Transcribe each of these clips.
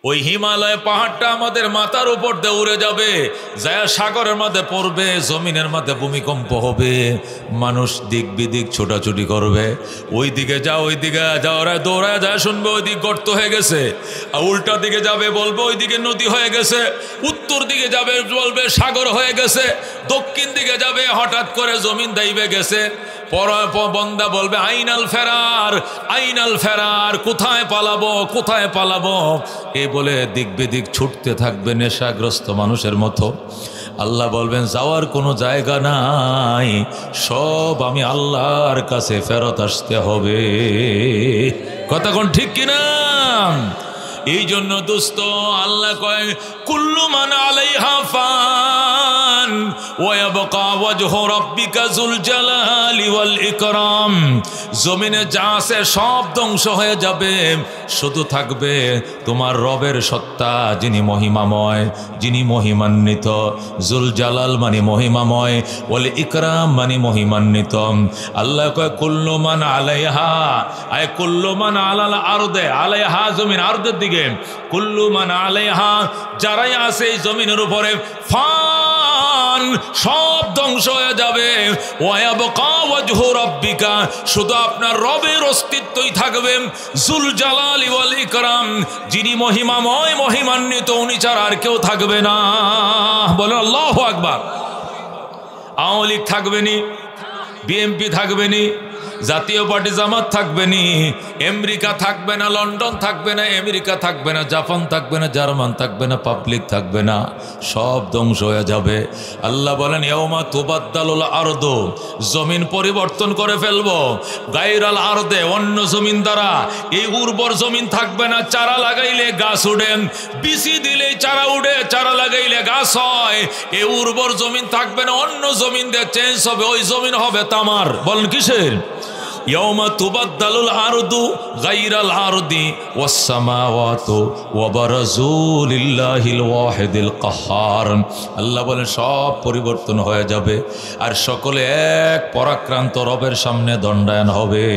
ওই হিমালয় পাহাড়টা আমাদের মাথার উপর দিয়ে উড়ে যাবে, যায় সাগরের মধ্যে পড়বে, জমিনের মধ্যে ভূমিকম্প হবে, মানুষ দিক বিদিক ছোটাছুটি করবে, ওই দিকে যা ওই দিকে যা, ওরা দৌড়ায় যায় শুনবে ওই দিক গর্ত হয়ে গেছে, আর উল্টা দিকে যাবে বলবে ওই দিকে নদী হয়ে গেছে, উত্তর দিকে যাবে বলবে সাগর হয়ে গেছে, দক্ষিণ দিকে যাবে হঠাৎ করে জমিন দাইবে গেছে, বন্দা বলবে আইনাল ফেরার, আইনাল ফেরার, কোথায় পালাবো কোথায় পালাবো, এ বলে দিক বেদিক ছুটতে থাকবে নেশাগ্রস্ত মানুষের মতো। আল্লাহ বলবেন যাওয়ার কোনো জায়গা নাই, সব আমি আল্লাহর কাছে ফেরত আসতে হবে। কথা কোন ঠিক কিনা? এই জন্য দোস্ত আল্লাহ কয় কুল্লু মান আলাইহা ফান ওয়া ইয়াবকা ওয়াজহু রাব্বিকা যুল জালালি ওয়াল ইকরাম। জমিনে যা আছে সব ধ্বংস হয়ে যাবে, শুধু থাকবে তোমার রবের সত্তা, যিনি মহিমাময়, যিনি মহিমান্বিত। যুল জালাল মানে মহিমাময়, ওয়াল ইকরাম মানে মহিমান্বিত। আল্লাহ কয় কুল্লু মান আলাইহা, আয় কুল্লু মান আলাল আরদে, আলাইহা জমিন, আরদের দিকে, কুল্লু মান আলাইহা যারাই আছে এই জমিনের উপরে, ফান সব ধ্বংস হয়ে যাবে, ওয়ায়াবকা ওয়াজহু রাব্বিকা শুধু আপনার রবের অস্তিত্বই থাকবে, যুল জালালি ওয়াল ইকরাম যিনি মহিমাময় মহিমান্বিত, উনি ছাড়া আর কেউ থাকবে না। বলেন আল্লাহু আকবার। আওয়ামী লীগ থাকবে নি, বিএনপি থাকবে নি, জাতীয় পার্টি জামাত থাকবে নি, আমেরিকা থাকবে না, লন্ডন থাকবে না, আমেরিকা থাকবে না, জাপান থাকবে না, জার্মান থাকবে না, পাবলিক থাকবে না, সব ধ্বংস হয়ে যাবে। আল্লাহ বলেন ইয়াউমা তুবাদ্দালুল আরদু, জমিন পরিবর্তন করে ফেলবো, গায়রাল আরদে অন্য জমিন দ্বারা, এই উর্বর জমিন থাকবে না, চারা লাগাইলে গাছ উঠে, বিচি দিলেই চারা উঠে, চারা লাগাইলে গাছ হয়, এই উর্বর জমিন থাকবে না, অন্য জমিন দিয়ে চেঞ্জ হবে, ওই জমিন হবে তামার। বলেন কিসের? ইয়াউমা তুবাদ্দালুল আরদু গায়রাল আরদি ওয়াস সামাওয়াতু ওয়া বারাজু লিল্লাহিল ওয়াহিদিল কাহ্হার। আল্লাহ বলেন সব পরিবর্তন হয়ে যাবে, আর সকলে এক পরাক্রান্ত রবের সামনে দণ্ডায়ন হবে।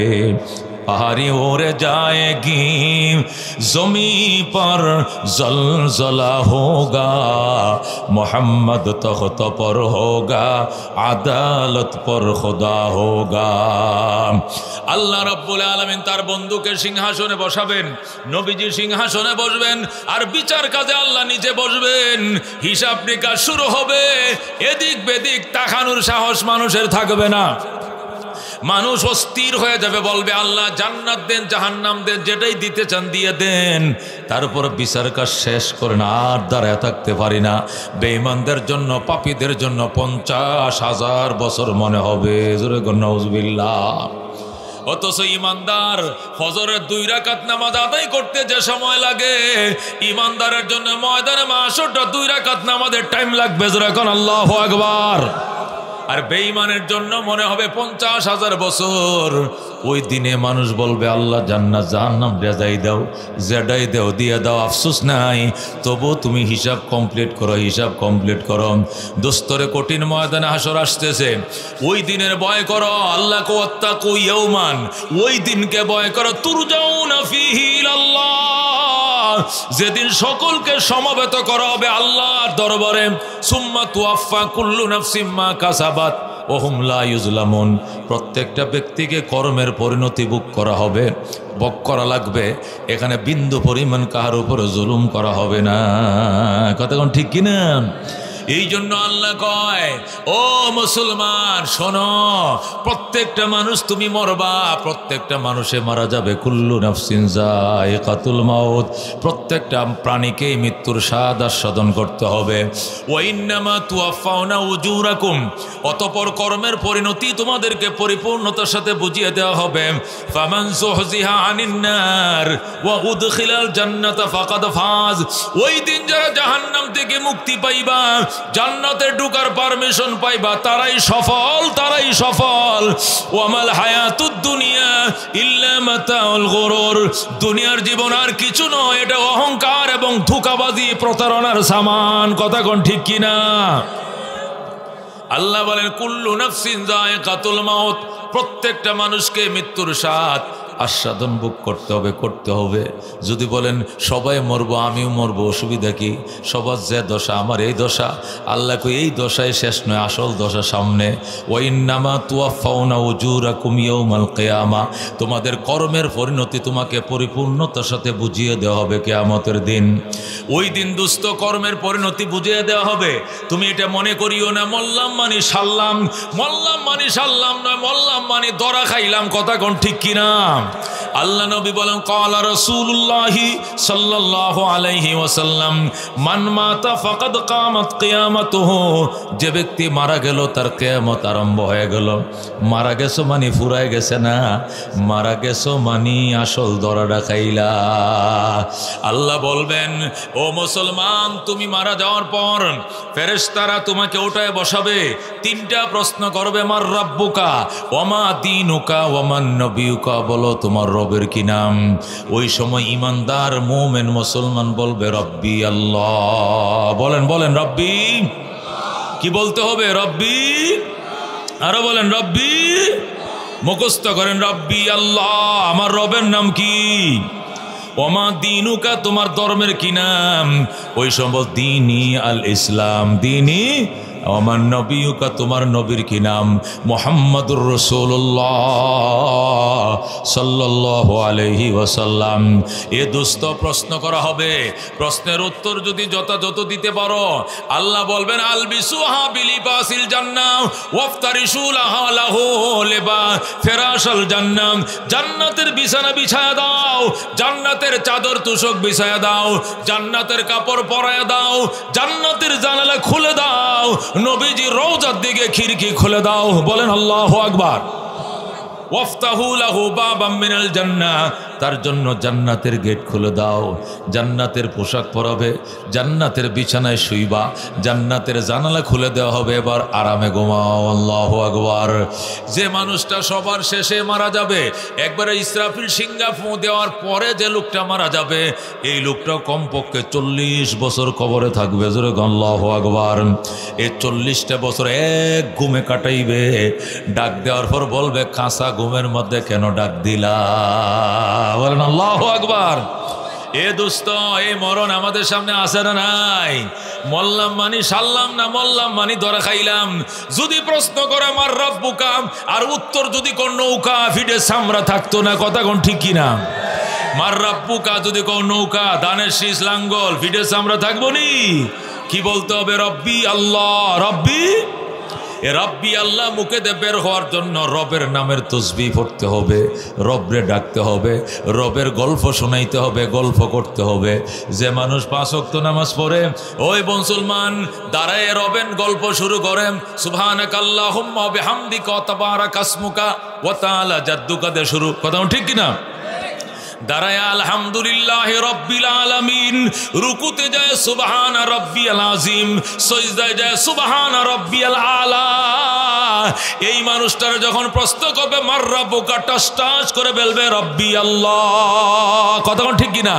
पहाड़ी उड़ जाएगी ज़मी पर ज़लज़ला होगा मोहम्मद तख्त पर होगा আদালত पर खुदा होगा। আল্লাহ রাব্বুল আলামিন তার বন্ধুকে সিংহাসনে বসাবেন, নবীজি সিংহাসনে বসবেন, আর বিচার কাজে আল্লাহ নিচে বসবেন। হিসাব নিকাশ শুরু হবে, এদিক বেদিক তাকানোর সাহস মানুষের থাকবে না। মানুষ অস্থির হয়ে যাবে, বলবে আল্লাহ জান্নাত দেন জাহান্নাম দেন, যেটাই দিতে চান দিয়ে দেন। তারপর বিচার কাজ শেষ করেন, আর দাঁড়ায় থাকতে পারি না। বেঈমানদের জন্য, পাপীদের জন্য 50,000 বছর মনে হবে। জোরে নাউজুবিল্লাহ। অথচ ইমানদার ফজরের 2 রাকাত নামাজ আদায় করতে যে সময় লাগে, ইমানদারের জন্য ময়দানে মাশরটা 2 রাকাত নামাজের টাইম লাগবে। জোরে আল্লাহু আকবার। আর বেঈমানের জন্য মনে হবে 50,000 বছর। ওই দিনে মানুষ বলবে আল্লাহ জান্নাত জাহান্নাম রেজাই দাও, জেডাই দাও, দিয়ে দাও, আফসোস নাই, তবু তুমি হিসাব কমপ্লিট করো, হিসাব কমপ্লিট করো। দোস্তরে কঠিন ময়দানে হাসর আসতেছে, ওই দিনের ভয় করো। আল্লাহ ওয়াত্তাকু ইয়াওমান, ওই দিনকে ভয় করো, তুরজাউনা ফীহি ইলাল্লাহ, যেদিন সকলকে সমবেত করা হবে আল্লাহর দরবারে। সুম্মা তুওয়াফা কুল্লু নাফসিম মা কাসাবাত ওয়া হুম লা ইউজলামুন, প্রত্যেকটা ব্যক্তিকে কর্মের পরিণতি ভোগ করা হবে, ভোগ করা লাগবে। এখানে বিন্দু পরিমাণ কাহার উপরে জুলুম করা হবে না। কথা কোন ঠিক কিনা? এই জন্য আল্লাহ কয়, ও মুসলমান শোনো, প্রত্যেকটা মানুষ তুমি মরবা, প্রত্যেকটা মানুষে মারা যাবে। কুল্লু নাফসিন যায়িকাতুল মাউত, প্রত্যেকটা প্রাণীকেই মৃত্যুর স্বাদ আস্বাদন করতে হবে। ওয়া ইন্নামা তুওয়াফাউনা উজুরাকুম, অতঃপর কর্মের পরিণতি তোমাদেরকে পরিপূর্ণতার সাথে বুঝিয়ে দেওয়া হবে। ফামান যুহজিহা আনিন নার ওয়া উদখিলাল জান্নাতা ফাকাদ ফাজ, ওই দিন যারা জাহান্নাম থেকে মুক্তি পাইবা, জান্নাতে ঢোকার পারমিশন পাইবা, তারাই সফল, তারাই সফল। ওয়ামাল হায়াতুদ দুনিয়া ইল্লা মাতাউল গুরুর, দুনিয়ার জীবন আর কিছু নয়, এটা অহংকার এবং ধোঁকাবাজি প্রতারণার সামান। কথা কোন ঠিক কিনা? আল্লাহ বলেন কুল্লু নাফসিন যায়িকাতুল মাউত, প্রত্যেকটা মানুষকে মৃত্যুর স্বাদ আস্বাদন ভোগ করতে হবে। যদি বলেন সবাই মরবো আমিও মরবো, অসুবিধা কি? সবার যে দশা আমার এই দশা, আল্লাহ কই এই দশায় শেষ নয়, আসল দশা সামনে। ওয়াইন্নামা তুওয়াফাউনা উজুরাকুম ইয়াউমাল কিয়ামা, তোমাদের কর্মের পরিণতি তোমাকে পরিপূর্ণতার সাথে বুঝিয়ে দেওয়া হবে কিয়ামতের দিন। ওই দিন দুস্থ কর্মের পরিণতি বুঝিয়ে দেওয়া হবে। তুমি এটা মনে করিও না মল্লাম মানি সাল্লাম, মল্লাম মানি সাল্লাম নয়, মল্লাম মানি দরা খাইলাম। কথা কোন ঠিক কিনা? আল্লাহ নবী বলেন ক্বালা রাসূলুল্লাহি সাল্লাল্লাহু আলাইহি ওয়াসাল্লাম মান মাতা ফাকাদ কামাত কিয়ামাতুহু, যে ব্যক্তি মারা গেল তার কিয়ামত আরম্ভ হয়ে গেল। মারা গেছো মানে ফুরায় গেছে না, মারা গেছো মানে আসল দরাটা খাইলা। আল্লাহ বলবেন ও মুসলমান, তুমি মারা যাওয়ার পর ফেরেশতারা তোমাকে উঠায় বসাবে, তিনটা প্রশ্ন করবে, মার রাব্বুকা ওমা দীনুকা ওমান নবিয়ুকা, বলো তোমার রবের কি নাম? ওই সময় ইমানদার মুমিন মুসলমান বলবে রব্বি আল্লাহ। বলেন বলেন রব্বি, কি বলতে হবে? রব্বি, আরো বলেন রব্বি, মুখস্থ করেন রব্বি আল্লাহ, আমার রবের নাম কি? ওমা দীনুকা, তোমার ধর্মের কি নাম? ওই সময় দীনি আল ইসলাম, দীনি আমার নবিয়ুকা, তোমার নবীর কি নাম? মুহাম্মাদুর রাসূলুল্লাহ সাল্লাল্লাহু আলাইহি ওয়াসাল্লাম। এ দুস্থ প্রশ্ন করা হবে। প্রশ্নের উত্তর যদি যথাযথ দিতে পারো, আল্লাহ বলবেন আলবিসুহা বিলিবাসিল জান্নাহ ওয়াফতারিশু লাহা লাহু লিবাস ফিরাশাল জান্নাহ, জান্নাতের বিছানা বিছায়া দাও, জান্নাতের চাদর তোশক বিছায়া দাও, জান্নাতের কাপড় পরায়া দাও, জান্নাতের জানালা খুলে দাও, নবীজি রওজার দিকে খিড়কি খুলে দাও। বলেন আল্লাহু আকবার। ওয়াফতাহু লাহু বাবাম মিনাল জান্নাহ, তার জন্য জান্নাতের গেট খুলে দাও, জান্নাতের পোশাক পরাবে, জান্নাতের বিছানায় শুইবা, জান্নাতের জানালা খুলে দেওয়া হবে, এবার আরামে ঘুমাও। আল্লাহু আকবার। যে মানুষটা সবার শেষে মারা যাবে, একবারে ইসরাফিল সিংহা ফু দেওয়ার পরে যে লোকটা মারা যাবে, এই লোকটা কমপক্ষে 40 বছর কবরে থাকবে। জোরে আল্লাহু আকবার। এই 40টা বছর এক ঘুমে কাটাইবে। ডাক দেওয়ার পর বলবে কাঁচা ঘুমের মধ্যে কেন ডাক দিলা? বলেন আল্লাহু আকবার। এ দোস্ত, এই মরণ আমাদের সামনে আসে না নাই? মল্লাম মানি সাল্লাম না, মল্লাম মানি ধরা খাইলাম। যদি প্রশ্ন করে আমার রব্বুকা, আর উত্তর যদি কোন নৌকা ফিটে সামরা থাকতো না। কথা কোন ঠিক কিনা? মার রব্বুকা যদি কোন নৌকা দানের শীষ লাঙ্গল ফিটে সামরা থাকবো নি? কি বলতে হবে? রব্বি আল্লাহ। রব্বি, এ রব্বি আল্লাহ মুখে দিয়ে বের হওয়ার জন্য রবের নামের তসবিহ পড়তে হবে, রবরে ডাকতে হবে, রবের গল্প শোনাইতে হবে, গল্প করতে হবে। যে মানুষ 5 ওয়াক্ত নামাজ পড়ে, ওই মুসলমান দাঁড়ায় রবের গল্প শুরু করেন, সুবহানাকাল্লাহুম্মা বিহামদিকা ওয়া তাবারাকা ইসমুকা ওয়া তাআলা জাদ্দুকা দিয়ে শুরু। কথা ঠিক কিনা? দাঁড়ায় আলহামদুলিল্লাহি রাব্বিল আলামিন, রুকুতে যায় সুবহান রাব্বিয়াল আযীম, সিজদায় যায় সুবহান রাব্বিয়াল আলা। এই মানুষটার যখন প্রশ্ন করবে মার রাব্বুকা, টাস টাস করে বলবে রব্বি আল্লাহ। কথা ঠিক কিনা?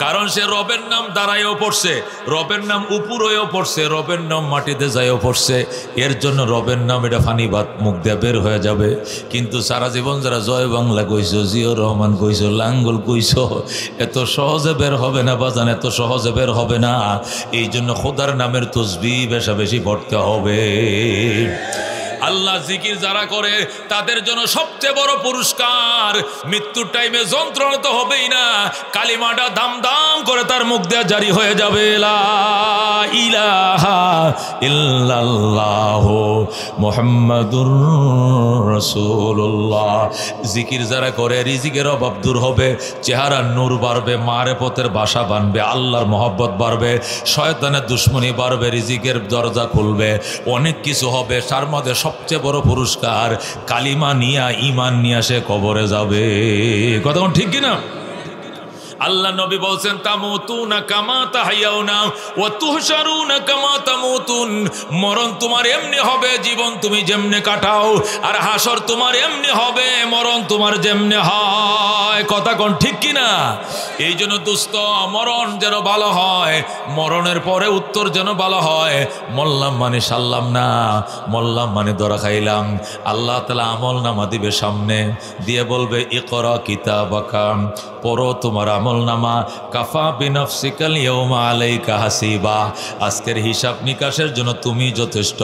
কারণ সে রবের নাম দাঁড়ায়ও পড়ছে, রবের নাম উপরেও পড়ছে, রবের নাম মাটিতে যায়ও পড়ছে। এর জন্য রবের নাম এটা ফানি বাত মুখ দিয়ে বের হয়ে যাবে। কিন্তু সারা জীবন যারা জয় বাংলা কইছো, জিয়র রহমান কইছো, লাঙ্গল কইছো, এত সহজে বের হবে না বাজান, এত সহজে বের হবে না। এই জন্য খোদার নামের তসবিহ বেশা বেশি পড়তে হবে। আল্লাহ জিকির যারা করে তাদের জন্য সবচেয়ে বড় পুরস্কার, মৃত্যুর টাইমে যন্ত্রণা তো হবেই না, কালিমাটা দাম দাম করে তার মুখ দিয়ে জারি হয়ে যাবে, লা ইলাহা ইল্লাল্লাহু মুহাম্মাদুর রাসূলুল্লাহ। জিকির যারা করে রিজিকের অভাব দূর হবে, চেহারার নূর বাড়বে, মারেফতের ভাষা বাড়বে, আল্লাহর মহব্বত বাড়বে, শয়তানের দুশ্মনী বাড়বে, রিজিকের দরজা খুলবে, অনেক কিছু হবে। তার মধ্যে সবচেয়ে বড় পুরস্কার কালিমা নিয়া, ইমান নিয়ে সে কবরে যাবে। কথা ঠিক কিনা? আল্লাহ নবী বলছেন তামুতুনা কামা তাহইয়াউনা ওয়া তুহশারুনা কামা তামুতুন। মরণ তোমার এমনি হবে জীবন তুমি যেমনে কাটাও, আর হাসর তোমার এমনি হবে মরণ তোমার যেমনে হয়। কথা কোন ঠিক কিনা? এই জন্য দোস্ত মরণ যেন ভালো হয়, মরণের পরে উত্তর যেন ভালো হয়। মরলাম মানে সারলাম না, মরলাম মানে ধরা খাইলাম। আল্লাহ তাআলা আমল নামা দিবে সামনে, দিয়ে বলবে ইকরা কিতাবাকা, পড়ো তোমার আমল নামা। কাফা বিনাফসিকাল ইয়াউমা আলাইকা হাসিবা, আজকের হিসাব নিকাশের জন্য তুমি যথেষ্ট।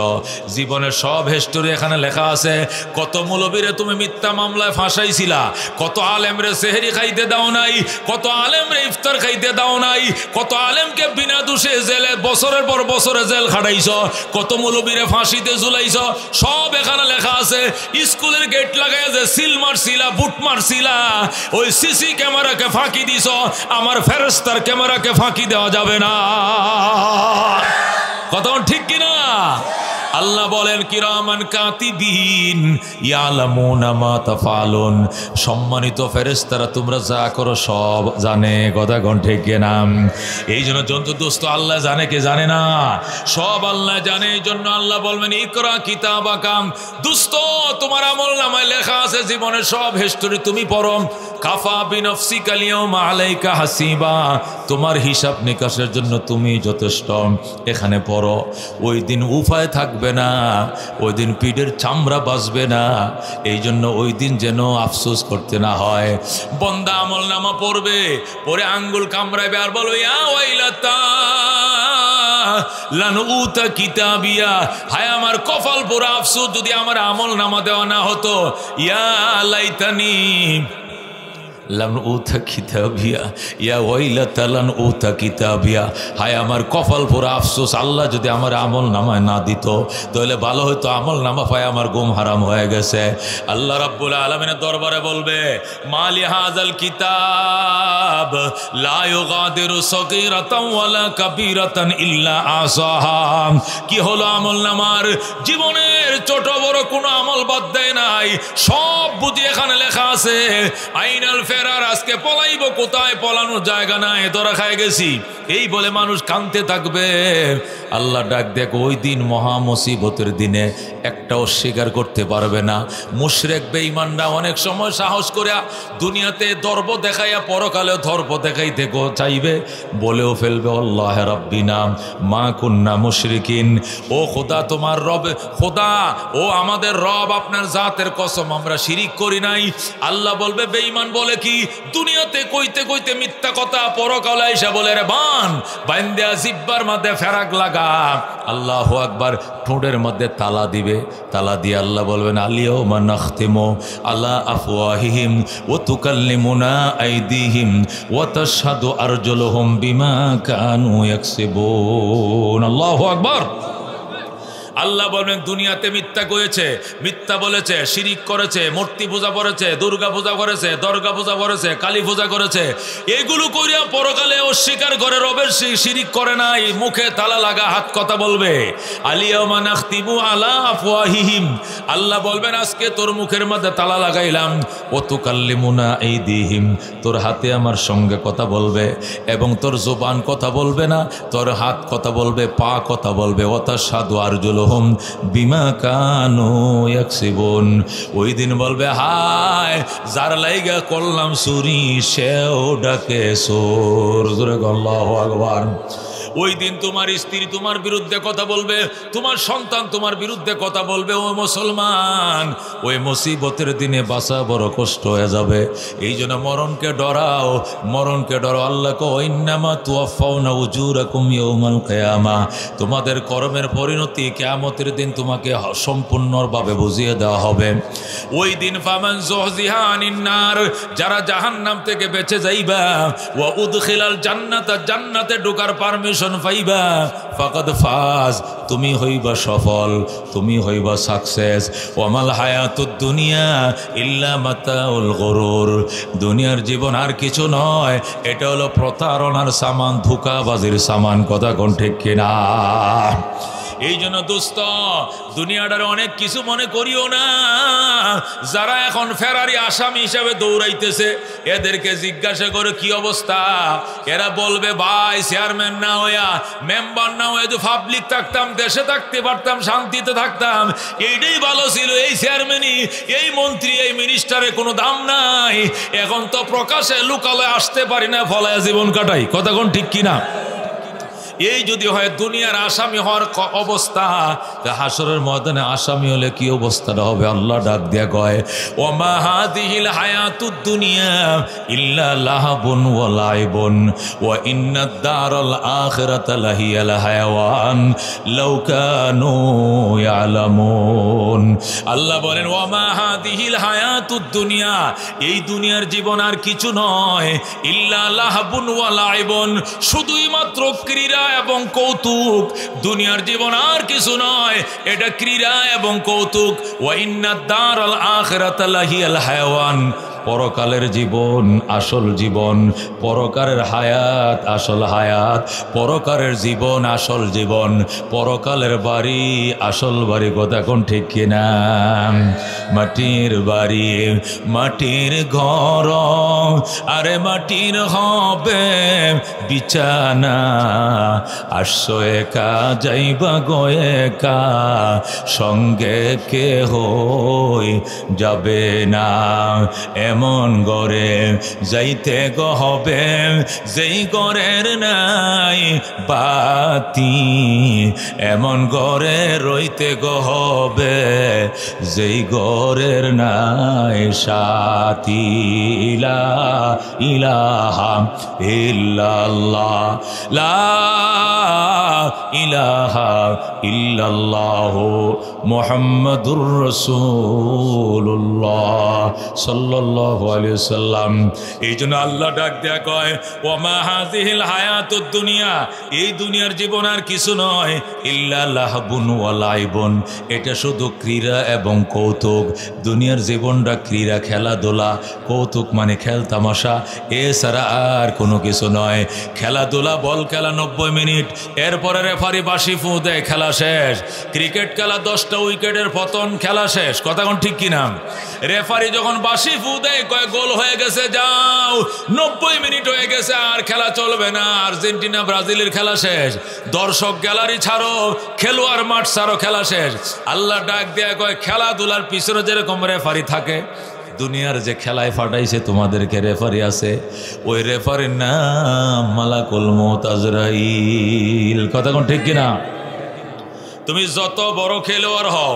জীবনের সব হিস্টোরি এখানে লেখা আছে। কত মৌলবীরে তুমি মিথ্যা মামলায় ফাঁসাইছিলা, কত আলেমরে সেহরি খাইতে দাও নাই, কত আলেমরে ইফতার খাইতে দাও নাই, কত আলেমকে বিনা দোষে জেলে বছরের পর বছরে জেল খাটাইছ, কত মৌলবীরে ফাঁসিতে ঝুলাইছ, সব এখানে লেখা আছে। স্কুলের গেট লাগাই যে সিল মারছিলা, বুট মারছিলা, ওই সিসি ক্যামেরাকে ফাঁকি দিছ, আমার ফেরেশতার ক্যামেরাকে ফাঁকি দেওয়া যাবে না। কথা ঠিক কিনা? আল্লাহ বলেন কিরামান কাতিবিন ইয়ালামুনা মা তাফালুন, সম্মানিত ফেরেশতারা তোমরা যা করো সব জানে। কথা কোন ঠিক কিনা? এই জন্য জন্তু দোস্ত আল্লাহ জানে কে জানে না? সব আল্লাহ জানে। এই জন্য আল্লাহ বলবেন ইকরা কিতাবাকা, দোস্ত তোমার আমল নামায় লেখা আছে জীবনের সব হিস্টোরি তুমি পড়ো। কাফা বিনাফসিকাল ইয়াউমা আলাইকা হাসিবা, তোমার হিসাব নিকাশের জন্য তুমি যথেষ্ট। এখানে পড়ো, ওই দিন উপায় থাকবে না, ওই দিন পিঠের চামড়া বাঁচবে না। এই জন্য ওই দিন যেন আফসোস করতে না হয়। বন্দা আমল নামা পড়বে, পরে আঙ্গুল কামড়াইবে আর বলবে ইয়া ওয়াইলাতা লানুতা কিতাবিয়া, হায় আমার কপাল পোড়া আফসোস যদি আমার আমল নামা দেওয়া না হতো। ইয়া লাইতানি লান উতা কিতাবিয়া, ইয়া ওয়াইলাতা লান উতা কিতাবিয়া, হায় আমার কপাল পোড়া আফসোস, আল্লাহ যদি আমার আমল নামায় না দিত তাহলে ভালো হতো। আমল নামা পায় আমার গুম হারাম হয়ে গেছে। আল্লাহ রাব্বুল আলামিনের দরবারে বলবে মালি হাযাল কিতাব লা ইউগাদিরু সগীরাতান ওয়ালা কাবীরাতান ইল্লা আসাহা। কি হলো আমল নামার? জীবনের ছোট বড় কোনো আমল বাদ দেয় নাই, সব বুঝি এখানে লেখা আছে। আইনাল ফেরার, আজকে পলাইব কোথায়, পলানোর জায়গা নাই, ধরা খায় গেছি, এই বলে মানুষ কাঁদতে থাকবে। আল্লাহ ডাক দেখ, ওই দিন মহা মুসিবতের দিনে একটা অস্বীকার করতে পারবে না। মুশরিক বেঈমানরা অনেক সময় সাহস করে দুনিয়াতে দর্প দেখাইয়া পরকালেও দর্প দেখাইতে চাইবে, বলেও ফেলবে আল্লাহ রাব্বিনা মা কুন্না মুশরিকিন, ও খোদা তোমার রব, খোদা ও আমাদের রব, আপনার জাতের কসম আমরা শিরিক করি নাই। আল্লাহ বলবে বেঈমান বলে কি, দুনিয়াতে কইতে কইতে মিথ্যা কথা, পরকালে এসে বলে রে বান বাইন্দা জিব্বার মধ্যে ফেরাক লাগা। আল্লাহু আকবার, ঠোঁটের মধ্যে তালা দিবে, তালা দিয়ে আল্লাহ বলবেন আলিয়াউমা নাখতিমু আলা আফওয়াহিহিম ওয়া তুকাল্লিমুনা আইদিহিম ওয়া তাশহাদু আরজুলুহুম বিমা কানু ইয়াকসিবুন। আল্লাহু আকবার। আল্লাহ বলেন দুনিয়াতে মিথ্যা করেছে, মিথ্যা বলেছে, শিরিক করেছে, মূর্তি পূজা করেছে, দুর্গা পূজা করেছে, দর্গা পূজা করেছে, কালী পূজা করেছে, এগুলো করিয়া পরকালে অস্বীকার করে রবের শিরিক করে নাই, মুখে তালা লাগা, হাত কথা বলবে আলিয়াউমা নাখতিমু আলা আফওয়াহিহিম, আল্লাহ বলবেন আজকে তোর মুখের মধ্যে তালা লাগাইলাম, ওয়া তুকাল্লিমুনা আইদিহিম, তোর হাতে আমার সঙ্গে কথা বলবে এবং তোর জবান কথা বলবে না, তোর হাত কথা বলবে, পা কথা বলবে, ওয়া তাশহাদু আরজুলুহুম বিমা কানু ইয়াকসিবুন। ওই দিন বলবে হায় যার লাইগা করলাম চুরি সেও ডাকে চোর। আল্লাহু আকবার। ওই দিন তোমার স্ত্রী তোমার বিরুদ্ধে কথা বলবে, তোমার সন্তান তোমার বিরুদ্ধে কথা বলবে। ও মুসলমান, ওই মুসিবতের দিনে বাঁচা বড় কষ্ট হয়ে যাবে। এই জন্য মরণকে ডরাও, মরণকে ডরাও। আল্লাহ কো ইন্নামা তুওয়াফাউনা উজুরাকুম ইয়াউমাল কিয়ামা, তোমাদের কর্মের পরিণতি কিয়ামতের দিন তোমাকে সম্পূর্ণভাবে বুঝিয়ে দেওয়া হবে। ওই দিন ফামান যুহজিহা আনিন নার, যারা জাহান্নাম থেকে বেঁচে যাইবা, ওয়া উদখিলাল জান্নাতা, জান্নাতে ঢোকার পারমিশন পাইবা, ফাকাদ ফাজ, তুমি হইবা সফল, তুমি হইবা সাকসেস। ওয়ামাল হায়াতুদ দুনিয়া ইল্লা মাতাউল গুরুর, দুনিয়ার জীবন আর কিছু নয়, এটা হলো প্রতারণার সামান, ধোঁকাবাজির সামান। কথা কোন ঠিক কিনা? এই জন্য দোস্ত, দুনিয়াটার অনেক কিছু মনে করিও না। যারা এখন ফেরারি আসামি হিসাবে দৌড়াইতেছে, এদেরকে জিজ্ঞাসা করে কি অবস্থা, এরা বলবে ভাই চেয়ারম্যান না হইয়া, মেম্বার না হয়ে, পাবলিক থাকতাম, দেশে থাকতে পারতাম, শান্তিতে থাকতাম, এইটাই ভালো ছিল। এই চেয়ারম্যানই, এই মন্ত্রী, এই মিনিস্টারের কোনো দাম নাই। এখন তো প্রকাশে লুকালয়ে আসতে পারি না, ফলায় জীবন কাটাই। কথা কোন ঠিক কিনা? এই যদি হয় দুনিয়ার আসামি হওয়ার অবস্থা, হাসরের ময়দানে আসামি হলে কি অবস্থাটা হবে? আল্লাহ ডাক দিয়া কয়, ওমা হাদিহিল হায়াতুদ দুনিয়া ইল্লা লাহাবুন ওয়া লাইবুন ওয়া ইন্নাদ দারাল আখিরাতা লাহিয়াল হায়াওয়ান লাউ কানু ইয়ালামুন। আল্লাহ বলেন, ওমা হাদিহিল হায়াতুদ দুনিয়া, এই দুনিয়ার জীবন আর কিছু নয়, ইল্লা লাহাবুন ওয়া লাইবুন, শুধুই মাত্র ক্রীড়া এবং কৌতুক। দুনিয়ার জীবন আর কিছু নয়, এটা ক্রীড়া এবং কৌতুক। ওয়া ইন্নাদ দারাল আখিরাতা লাহিয়াল হায়াওয়ান, পরকালের জীবন আসল জীবন, পরকালের হায়াত আসল হায়াত, পরকালের জীবন আসল জীবন, পরকালের বাড়ি আসল বাড়ি। কথা কোন ঠিক কিনা? মাটির বাড়ি, মাটির ঘর, আরে মাটির হবে বিছানা, আসছো একা যাইবা গো একা, সঙ্গে কে হই যাবে না। এমন গরে যাইতে গো হবে যেই গরের নাই বাতি, এমন গরে রইতে গো হবে যেই গরের নাই সাথী। লা ইলাহা ইল্লাল্লাহ, লা ইলাহা ইল্লাল্লাহ মুহাম্মাদুর রাসূলুল্লাহ সাল্লাল্লাহু আলাইহি ওয়াসাল্লাম। এই জন্য আল্লাহ ডাক দেয়া কয়, ওমা হাযিহিল হায়াতুদ দুনিয়া, এই দুনিয়ার জীবন আর কিছু নয়, ইল্লা লাহবুন ওয়া লাইবুন, এটা শুধু ক্রীড়া এবং কৌতুক। দুনিয়ার জীবনটা ক্রীড়া, খেলাধুলা, কৌতুক মানে খেল তামাশা, এছাড়া আর কোনো কিছু নয়। খেলাধুলা, বল খেলা 90 মিনিট, এরপরে রেফারি বাঁশি ফু দেয়, খেলা শেষ। ক্রিকেট খেলা 10টা উইকেটের পতন, খেলা শেষ। কথা কোন ঠিক কিনা? রেফারি যখন বাঁশি ফু দেয়, কয় গোল হয়ে গেছে, যাও, 90 মিনিট হয়ে গেছে, আর খেলা চলবে না, আর্জেন্টিনা ব্রাজিলের খেলা শেষ। দর্শক গ্যালারি ছাড়ো, খেলোয়াড় মাঠ ছাড়ো, খেলা শেষ। আল্লাহ ডাক দেয়া কয়, খেলাধুলার পিছনে যেরকম রেফারি থাকে, দুনিয়ার যে খেলায় ফাটাইছে তোমাদেরকে রেফারি আছে, ওই রেফারির নাম মালাকুল মউত আজরাইল। কথা কোন ঠিক কিনা? তুমি যত বড় খেলোয়াড় হও,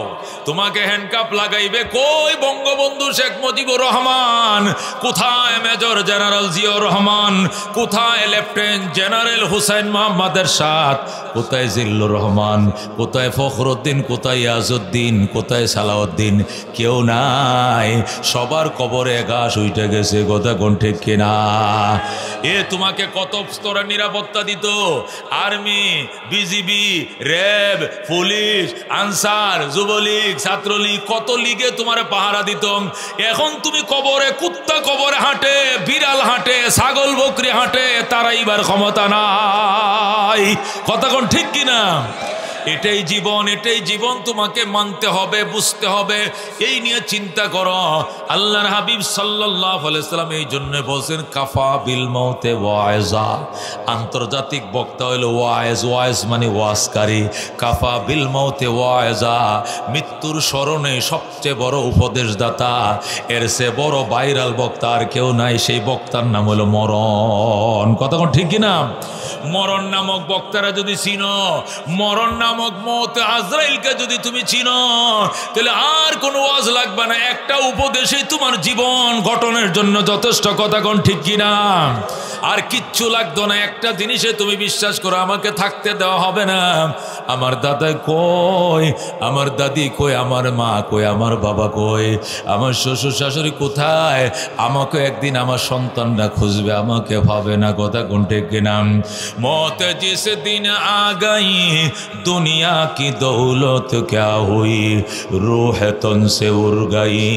তোমাকে হ্যান্ডকাপ লাগাইবে কই বঙ্গবন্ধু শেখ মুজিবুর রহমান, কোথায় মেজর জেনারেল জিয়াউর রহমান, কোথায় লেফটেন্যান্ট জেনারেল হুসাইন মোহাম্মদ এরশাদ, কোথায় জিল্লুর রহমান, কোথায় ফখরুদ্দিন, কোথায় ইয়াজউদ্দিন, কোথায় সালাউদ্দিন? কেউ নাই, সবার কবরে ঘাস উঠে গেছে। কথা কোন ঠিক কিনা? এ তোমাকে কত স্তরে নিরাপত্তা দিত, army, BGB, RAB, police, answer, Jubo League, Chhatra League, কত লিগে তোমার পাহারা দিত। এখন তুমি কবরে, কুত্তা কবরে হাঁটে, বিড়াল হাঁটে, ছাগল বকরি হাঁটে, তারাইবার ক্ষমতা নাই। কথা কোন ঠিক কিনা? এটাই জীবন, এটাই জীবন, তোমাকে মানতে হবে, বুঝতে হবে। এই নিয়ে চিন্তা করো। আল্লাহর হাবিব সাল্লাল্লাহু আলাইহি সাল্লাম এই জন্য বলছেন, কাফা বিল মাউতে ওয়াইজা। আন্তর্জাতিক বক্তা হইল ওয়াইজ, ওয়াইজ মানে ওয়াজকারী। কাফা বিল মাউতে ওয়াইজা, মৃত্যুর স্মরণে সবচেয়ে বড় উপদেশদাতা, এর চেয়ে বড় ভাইরাল বক্তা আর কেউ নাই। সেই বক্তার নাম হলো মরণ। কথা কোন ঠিক কিনা? মরণ নামক বক্তারা যদি চিনো, মরণ নামক মউত আজরাইলকে যদি তুমি চিনো, তাহলে আর কোনো ওয়াজ লাগবে না, একটা উপদেশই তোমার জীবন গঠনের জন্য যথেষ্ট। কথা কোন ঠিক কিনা? আর কিচ্ছু লাগতো না, একটা জিনিসে তুমি বিশ্বাস করো, আমাকে থাকতে দেওয়া হবে না। আমার দাদা কই, আমার দাদি কই, আমার মা কই, আমার বাবা কই, আমার শ্বশুর শাশুড়ি কোথায়, আমাকে একদিন আমার সন্তানরা খুঁজবে, আমাকে ভাবে না। কথা কোন ঠিক কিনা? मौत जिस दिन आ गई दुनिया की दौलत क्या हुई, रूह तन से उड़ गई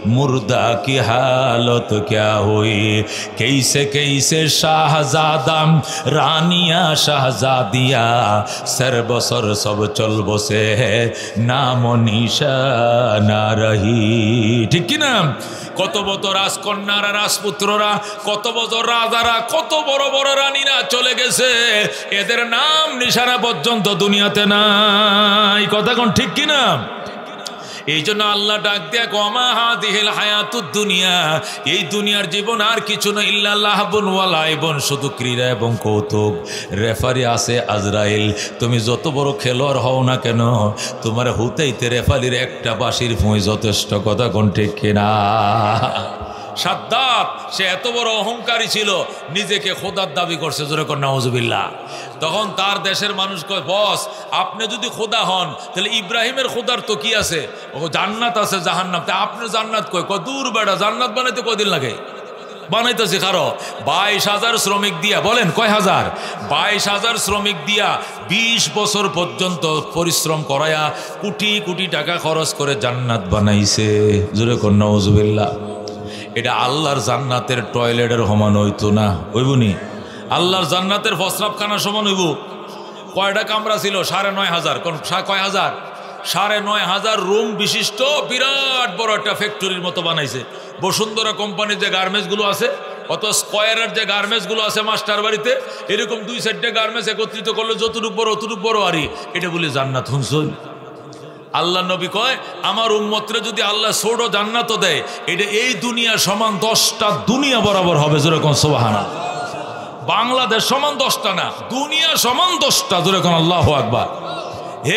मुर्दा की हालत क्या हुई। कैसे कैसे शाह শাহজাদাম রানিয়া শাহজাদিয়া সর্বসর সব চল বসে নাম নিশানা রহি। ঠিক কিনা? কত বড় রাজকন্যারা রাজপুত্ররা, কত বড় রাজারা, কত বড় বড় রানীরা চলে গেছে, এদের নাম নিশানা পর্যন্ত দুনিয়াতে নাই। কথা কোন ঠিক কিনা? এই জন্য আল্লাহ ডাক দিয়া কমা হাদিহিল হায়াতুদ দুনিয়া, এই দুনিয়ার জীবন আর কিছু না, ইল্লা লাহবুন ওয়া লাইবুন, শুধু ক্রীড়া এবং কৌতুক। রেফারি আছে আজরাইল, তুমি যত বড় খেলোয়াড় হও না কেন, তোমার হুতেইতে রেফারির একটা বাঁশির ফুঁই যথেষ্ট। কথা কোন ঠিক কিনা? সাদ্দাত সে এত বড় অহংকারী ছিল, নিজেকে খোদার দাবি করছে, জোরে কর নাউজুবিল্লাহ। তখন তার দেশের মানুষ কয়, বস আপনি যদি খোদা হন তাহলে ইব্রাহিমের খোদার তো কি আছে, ও জান্নাত আছে জাহান্নাম, তা আপনি জান্নাত কয়? কয় দূর বেড়া, জান্নাত বানাইতে কয়দিন লাগে? বানাইতেছি কারো 22,000 শ্রমিক দিয়া, বলেন কয় হাজার? 22,000 শ্রমিক দিয়া 20 বছর পর্যন্ত পরিশ্রম করায়া কোটি কোটি টাকা খরচ করে জান্নাত বানাইছে। জোরে কর নাউজুবিল্লাহ। এটা আল্লাহর জান্নাতের টয়লেটের সমান হইতো না, হইবনি? আল্লাহর জান্নাতের প্রস্রাবখানা সমান হইব? কয়টা কামরা ছিল? 9,500। কয় হাজার? 9,500 রুম বিশিষ্ট বিরাট বড় একটা ফ্যাক্টরির মতো বানাইছে। বসুন্ধরা কোম্পানির যে গার্মেন্টসগুলো আছে, অত স্কোয়ারের যে গার্মেন্টসগুলো আছে মাস্টার বাড়িতে, এরকম 2-4টে গার্মেন্টস একত্রিত করলে যতটুক বড় অতটুক বড় আরই, এটা বলে জান্নাত। শুনছুন? আল্লাহ নবী কয় আমার উম্মতরে যদি আল্লাহ ছোট জান্নাতও দেয়, এটা এই দুনিয়া সমান 10টা দুনিয়া বরাবর হবে। যেরকম সুবহানাল্লাহ। বাংলাদেশ সমান 10টা না, দুনিয়া সমান 10টা। যেরকম আল্লাহু আকবার।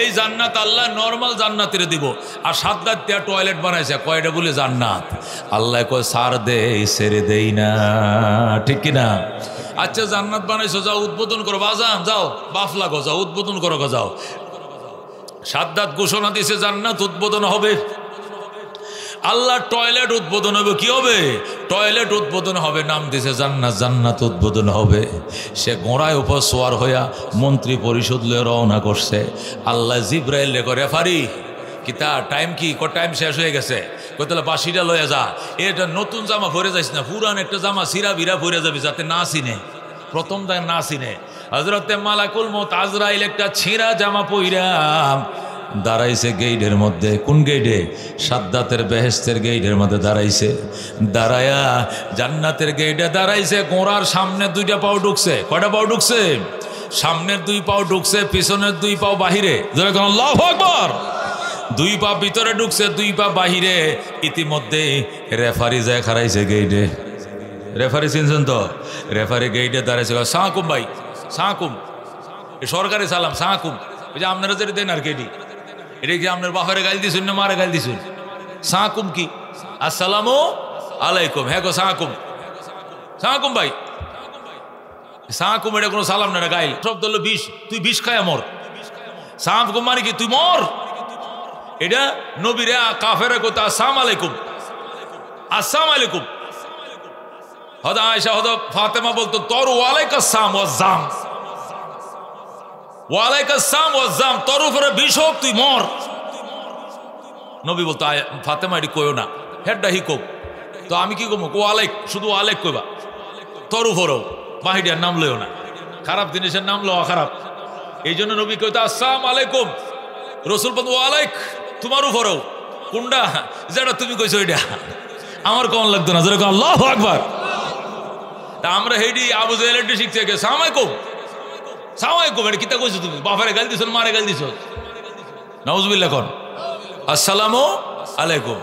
এই জান্নাত আল্লাহ নর্মাল জান্নাতের দিব। আর সাদ্দাত দিয়া টয়লেট বানাইছে, কয়টা বলে জান্নাত। আল্লাহ কয় সার দে, ছেড়ে দেই না। ঠিক কিনা? আচ্ছা জান্নাত বানাইছো, যাও উদ্বোধন করো, বাজান যাও, বাফ লাগো, যাও উদ্বোধন করো, যাও। সাদ্দাত ঘোষণা দিছে জান্নাত উদ্বোধন হবে। আল্লাহ টয়লেট উদ্বোধন হবে। কি হবে? টয়লেট উদ্বোধন হবে, নাম দিছে জান্নাত। জান্নাত উদ্বোধন হবে। সে ঘোড়ায় উপর সোয়ার হইয়া মন্ত্রী পরিষদ লয়ে রওনা করছে। আল্লাহ জিব্রাইল রে করে, ফারি কিতা টাইম কি? টাইম শেষ হয়ে গেছে। কইতলে বাসিটা লয়ে যা, এটা নতুন জামা পরে যাইস না, পুরান একটা জামা সিরা বিরা পরে যাবি, যাতে না চিনে, প্রথম দায় না চিনে। হযরতে মালাকুল মউত আজরাইল একটা ছেঁড়া জামা পইরা দাঁড়াইছে গেইটের মধ্যে। কোন গেইটে? সাদ্দাতের বেহেশতের গেইটের মধ্যে দাঁড়াইছে। দাঁড়ায়া জান্নাতের গেইটে দাঁড়াইছে। গোড়ার সামনে 2টা পাও ঢুকছে। কয়টা পাও ঢুকছে? সামনের 2 পাও ঢুকছে, পিছনের 2 পাও বাহিরে। যেরকম আল্লাহু আকবার। 2 পা ভিতরে ঢুকছে, 2 পা বাহিরে। ইতিমধ্যে রেফারি যায় খারাইছে গেইটে। রেফারি চিনছেন তো? রেফারি গেইটে দাঁড়াইছে। সাহাকুম ভাই, সাহাকুম, সরকারি সালাম, সাহাকুম। ওই যে আপনারা যেটা দেন আর কেডি, এটা কি আপনার বাপের গাল দিছুন না মারে গাল দিছুন? সাহাকুম কি? আসসালামু আলাইকুম। হ্যাঁ গো সাহাকুম, সাহাকুম ভাই, সাহাকুম এটা কোনো সালাম না, গাইল শব্দ হলো বিষ। তুই বিষ খায় মর। সাহাকুম মানে কি? তুই মর। এটা নবীরে কাফেরে কইতো আসসালামু আলাইকুম, আসসালামু আলাইকুম। হযরত আয়েশা, হযরত ফাতেমা বলতো তোর ওয়ালাইকুস সালাম ওয়াজ্জাম, ওয়ালাইকুস সালাম ওয়াজ্জাম, তোর উপরে বিষ হোক, তুই মর। নবী বলতো ফাতেমা এটি কইও না, হেডটা হিকোক। তো আমি কি কমো? ওয়ালাইক, শুধু ওয়ালাইক কইবা। তোর উপরেও বাহিডিয়ার নাম লইও না, খারাপ জিনিসের নাম লওয়া খারাপ। এই জন্য নবী কইতো আসসালামু আলাইকুম। রসুল বলতো ওয়ালাইক, তোমার উপরেও। কোনটা? যেটা তুমি কইছো ওইটা আমার কেমন লাগতো না। যেরকম আল্লাহু আকবার। তা আমরা হেডি আবু জাহেলের শিখতে গিয়ে সালাম আলাইকুম, সালাম আলাইকুম, এটা কিতা কইছো তুমি? বাপের গাল দিছো, মারে গাল দিছো? নাউজুবিল্লাহ। কোন আসসালামু আলাইকুম।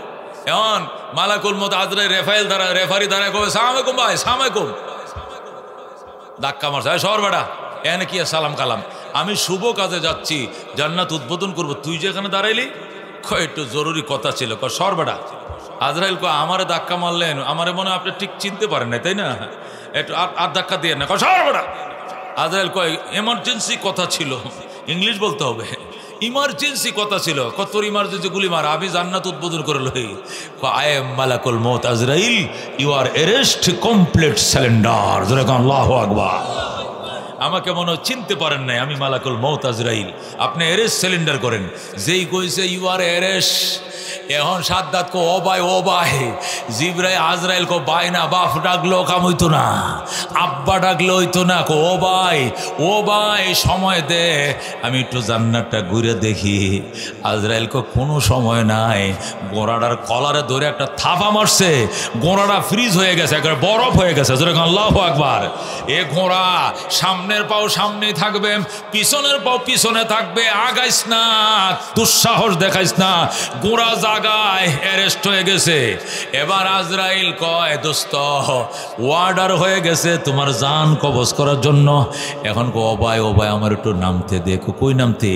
এখন মালাকুল মউত আজরাইল রেফাইল দ্বারা রেফারি দ্বারা কবে সালাম আলাইকুম ভাই, সালাম আলাইকুম। ধাক্কা মারছে, সর বেটা, এখানে কি সালাম কালাম? আমি শুভ কাজে যাচ্ছি, জান্নাত উদ্বোধন করব, তুই যেখানে দাঁড়াইলি? একটু জরুরি কথা ছিল। সর বেটা। আজরাইল কয় আমারে ধাক্কা মারলেন, আমারে মনে হয় আপনি ঠিক চিনতে পারেন না, তাই না? একটু আর ধাক্কা দিয়ে না। সর বেটা। আজরাইল কয় এমার্জেন্সি কথা ছিল, ইংলিশ বলতে হবে। ইমার্জেন্সি কথা ছিল। তোর ইমার্জেন্সি গুলি মার, আমি জান্নাত উদ্বোধন করে লই। আই এম মালাকুল মউত আজরাইল, you are arrest, complete surrender. যেরকম আল্লাহু আকবার। আমাকে মনে চিনতে পারেন নাই, আমি মালাকুল মউত আজরাইল, আপনি এরেস সিলিন্ডার করেন। যেই কইছে ইউ আর এরেস, এখন সাদ্দাত কো ও ভাই, জিবরাইল আজরাইল কো ভাই না, বাপ ডাকলো কাম হইতো না, আব্বা ডাকলো হইতো না, কো ও ভাই সময় দে, আমি একটু জান্নাতটা ঘুরে দেখি। আজরাইল কো কোনো সময় নাই, ঘোড়াটার কলারে ধরে একটা থাপা মারছে, ঘোড়াটা ফ্রিজ হয়ে গেছে, একবার বরফ হয়ে গেছে। আল্লাহু আকবার। এ ঘোড়া সামনের পাও সামনেই থাকবে, পিছনের পাও পিছনে থাকবে, আগাইস না, দুঃসাহস দেখাইস না। ঘোড়া জায়গায় অ্যারেস্ট হয়ে গেছে। এবার আজরাইল কয় দোস্ত ওয়ার্ডার হয়ে গেছে তোমার জান কবজ করার জন্য। এখন ও ভাই আমার একটু নামতে দেখো। কই নামতে?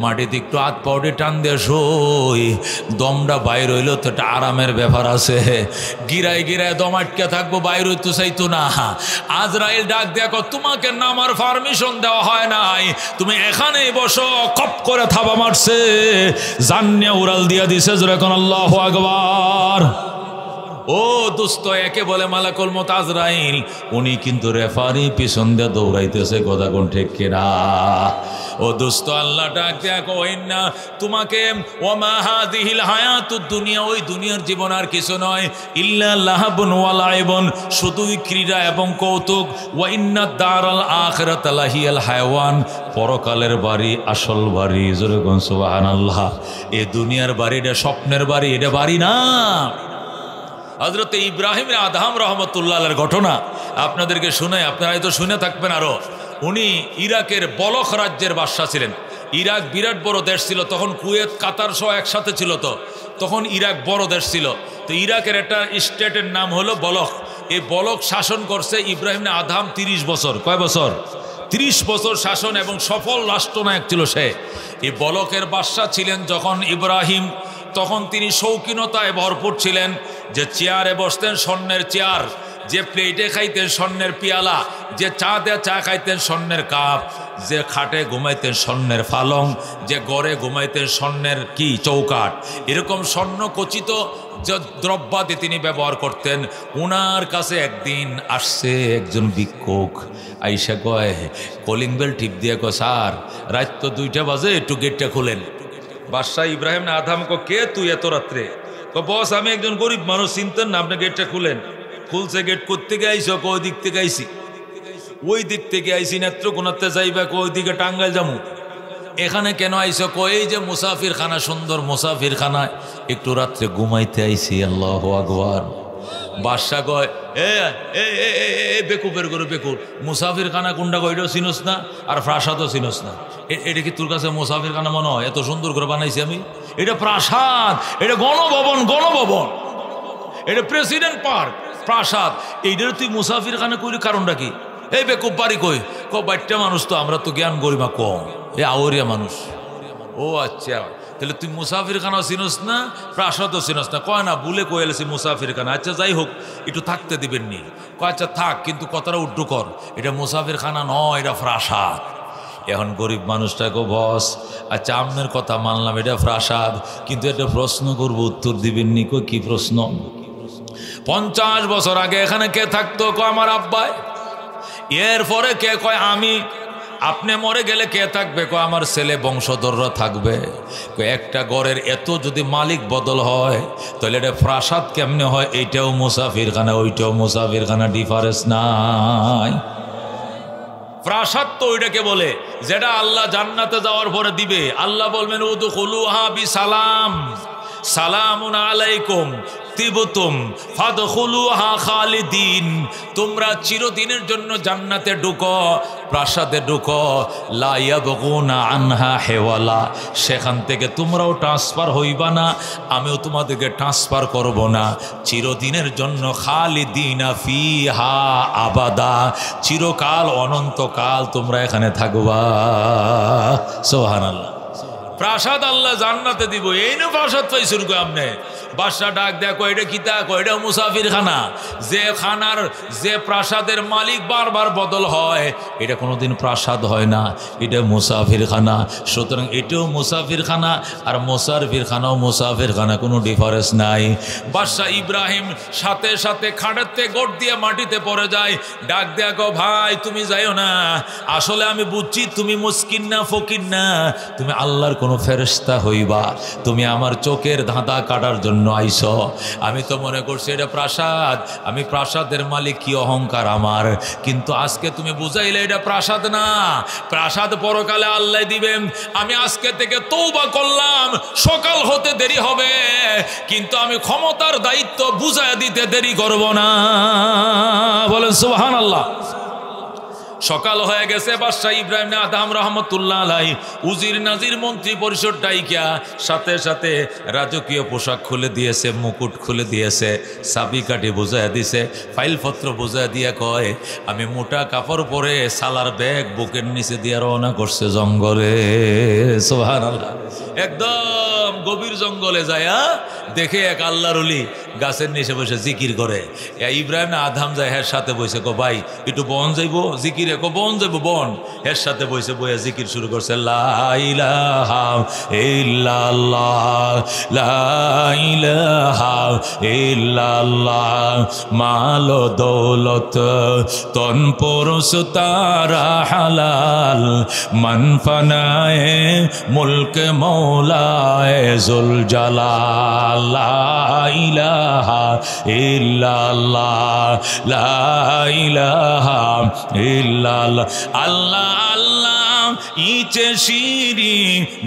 মাটিতে একটু হাত পাউডে টান দিয়ে সই, দমটা বাইর হইল তো একটা আরামের ব্যাপার আছে। গিরায় গিরায় দম আটকে থাকবো, বাইর হইতে চাইতো না। আজরাইল ডাক দেখো তোমাকে নামার পারমিশন দেওয়া হয় নাই, তুমি এখানেই বসো। কপ করে থাবা মারছে, জান্নে উড়াল দিয়া দিছে। যেরকম আল্লাহু আকবার। ও দোস্ত, একে বলে মালাকুল মউত আজরাইল, উনি কিন্তু রেফারি, পিছন দিয়ে দৌড়াইতেছে। কথা কোন ঠিক কিনা? ও দোস্ত, আল্লাহ ডাক দেখো ইন্না তোমাকে ওমা হাযিহিল হায়াতুদ দুনিয়া, ওই দুনিয়ার জীবন আর কিছু নয়, ইল্লা লাহাবুন ওয়া লাইবুন, শুধুই ক্রীড়া এবং কৌতুক। ওয়া ইন্নাদ দারাল আখিরাতা লাহিয়াল হায়াওয়ান, পরকালের বাড়ি আসল বাড়ি। জোরে কোন সুবহানাল্লাহ। এই দুনিয়ার বাড়ি এটা স্বপ্নের বাড়ি, এটা বাড়ি না। হযরতে ইব্রাহিম আদহাম রহমতুল্লাহ আলাইহির ঘটনা আপনাদেরকে শুনাই, আপনারা হয়তো শুনে থাকবেন আরো। উনি ইরাকের বলখ রাজ্যের বাদশা ছিলেন। ইরাক বিরাট বড় দেশ ছিল তখন, কুয়েত কাতার সহ একসাথে ছিল। তখন ইরাক বড় দেশ ছিল। তো ইরাকের একটা স্টেটের নাম হলো বলখ। এই বলখ শাসন করছে ইব্রাহিম আদহাম 30 বছর। কয় বছর? 30 বছর শাসন, এবং সফল রাষ্ট্রনায়ক ছিল সে। এই বলকের বাদশা ছিলেন যখন ইব্রাহিম, তখন তিনি শৌখিনতায় ভরপুর ছিলেন। যে চেয়ারে বসতেন স্বর্ণের চেয়ার, যে প্লেটে খাইতেন স্বর্ণের পিয়ালা, যে চা দেয়া চা খাইতেন স্বর্ণের কাপ, যে খাটে ঘুমাইতেন স্বর্ণের পালং, যে গড়ে ঘুমাইতেন স্বর্ণের কি চৌকাঠ, এরকম স্বর্ণ খচিত যে দ্রব্যাদি তিনি ব্যবহার করতেন। ওনার কাছে একদিন আসছে একজন ভিক্ষুক, আইসা কয়, কলিং বেল টিপ দিয়ে কয়, স্যার রাত তো 2টা বাজে, একটু গেটটা খুলেন। বাদশাহ ইব্রাহিম আদহাম কো, কে তুই এত রাত্রে? বস আমি একজন গরিব মানুষ, চিনতেন না, আপনি গেটটা খুলেন। খুলছে। গেট করতে আইস? ওই দিক থেকে আইসি। ওই দিক থেকে আইসি নেত্রকোনাতে যাইবা? ওই দিকে টাঙ্গাইল যামু। এখানে কেন আইস? এই যে মুসাফির খানা, সুন্দর মুসাফির খানায় একটু রাত্রে ঘুমাইতে আইসি। আল্লাহু আকবার। বাদশা কয়, বেকুবের করে বেকুর, মুসাফির খানা কোনটা কয় এটাও চিনোস না, আর প্রাসাদও চিনোস না। এটা কি তোর কাছে মুসাফির খানা মনে হয়? এত সুন্দর করে বানাইছি আমি। এটা প্রাসাদ, এটা গণভবন, এটা প্রেসিডেন্ট পার্ক, প্রাসাদ। এইটার তুই মুসাফির খানা কইলি, কারণটা কি? এই বেকুব বাড়ি কই? বাচ্চা মানুষ তো, আমরা তো জ্ঞান গরিমা কম, আওয়ারিয়া মানুষ। ও আচ্ছা, তাহলে তুই মুসাফির খানাও চিনোস না, প্রাসাদও চিনোস না? কয় না, ভুলে কয়েছি মুসাফির খানা। আচ্ছা যাই হোক, একটু থাকতে দিবেন নি? কয় আচ্ছা থাক, কিন্তু কথাটা উড্ডু কর, এটা মুসাফির খানা নয়, এটা প্রাসাদ। এখন গরিব মানুষটাকে, বস আচ্ছা আপনার কথা মানলাম, এটা প্রাসাদ, কিন্তু একটা প্রশ্ন করবো, উত্তর দিবেন নি? কই কি প্রশ্ন? 50 বছর আগে এখানে কে থাকতো? কয় আমার আব্বাই। এরপরে কে? কয় আমি। আপনি মরে গেলে কে থাকবে? কয় আমার ছেলে বংশধররা থাকবে। একটা ঘরের এত যদি মালিক বদল হয়, তাহলে এটা প্রাসাদ কেমনে হয়? এইটাও মুসাফিরখানা, ওইটাও মুসাফিরখানা, ডিফারেন্স নাই। প্রাসাদ তো ওইটাকে বলে যেটা আল্লাহ জান্নাতে যাওয়ার পরে দিবে। আল্লাহ বলবেন উদখুলুহা বিসালাম, সালামুন আলাইকুম তিবতুম ফাদখুলুহা খালিদিন। তোমরা চিরদিনের জন্য জান্নাতে ঢুকো, প্রাসাদে ঢুকো। লা ইয়াবগুনা আনহা হেওয়ালা, সেখান থেকে তোমরাও ট্রান্সফার হইবা না, আমিও তোমাদেরকে ট্রান্সফার করব না। চিরদিনের জন্য খালিদিনা ফিহা আবাদা, চিরকাল অনন্তকাল তোমরা এখানে থাকবা। সুবহানাল্লাহ। প্রাসাদ আল্লাহ জান্নাতে দিব, এই না প্রাসাদ পাইছেন কই আপনি? বাদশা ডাক দেয়া কয় এটা কিতা, কয় এটা মুসাফির খানা। যে খানার যে প্রাসাদের মালিক বারবার বদল হয় এটা কোনোদিন প্রাসাদ হয় না, এটা মুসাফির খানা। সুতরাং এটাও মুসাফির খানা আর মুসাফির খানাও মুসাফির খানা, কোনো ডিফারেন্স নাই। বাদশা ইব্রাহিম সাথে সাথে খাটেতে গোট দিয়ে মাটিতে পড়ে যায়। ডাক দেয়া গো ভাই তুমি যাইও না, আসলে আমি বুঝছি তুমি মুসকিন না ফকির না, তুমি আল্লাহর কোনো ফেরেশতা হইবা, তুমি আমার চোখের ধাঁধা কাটার জন্য আইছো। আমি তো মনে করছি এটা প্রাসাদ, আমি প্রাসাদের মালিক, কি অহংকার আমার। কিন্তু আজকে তুমি বুঝাইলে এটা প্রাসাদ না, প্রাসাদ পরকালে আল্লাহ দিবেন। আমি আজকে থেকে তওবা করলাম, সকাল হতে দেরি হবে কিন্তু আমি ক্ষমতার দায়িত্ব বুঝাইয়া দিতে দেরি করব না। বলেন সুবহানাল্লাহ। সকাল হয়ে গেছে। বাদশা ইব্রাহিম আদম রহমতুল্লাহ আলাই উজির নাজির মন্ত্রী পরিষদ ডাইকা সাথে সাথে রাজকীয় পোশাক খুলে দিয়েছে, মুকুট খুলে দিয়েছে, চাবি কাঠি বুঝাইয়া দিছে, ফাইলপত্র বুঝাইয়া দিয়া কয় আমি মোটা কাপড় পরে সালার ব্যাগ বুকের নিচে দিয়ে রওনা করছে জঙ্গলে। সুবহানাল্লাহ। একদম গভীর জঙ্গলে যায়া দেখে এক আল্লাহর ওলি গাছের নিচে বসে জিকির করে। ইব্রাহিম আদম যায় এর সাথে বসে, কো ভাই একটু বন যাইব জিকির, কো বন যাইব, বন। এর সাথে বসে বইয়া জিকির শুরু করছে, লা ইলাহা ইল্লাল্লাহ লা ইলাহা ইল্লাল্লাহ, মাল দৌলত তন পরশ তারা হালাল, মান ফানায়ে মুলক মৌলায়ে জুল জালাল, লা ইলাহা ইল্লাল্লাহ লা ইলাহা ইল্লাল্লাহ। আল্লাহ আল্লাহ ইচে শিরি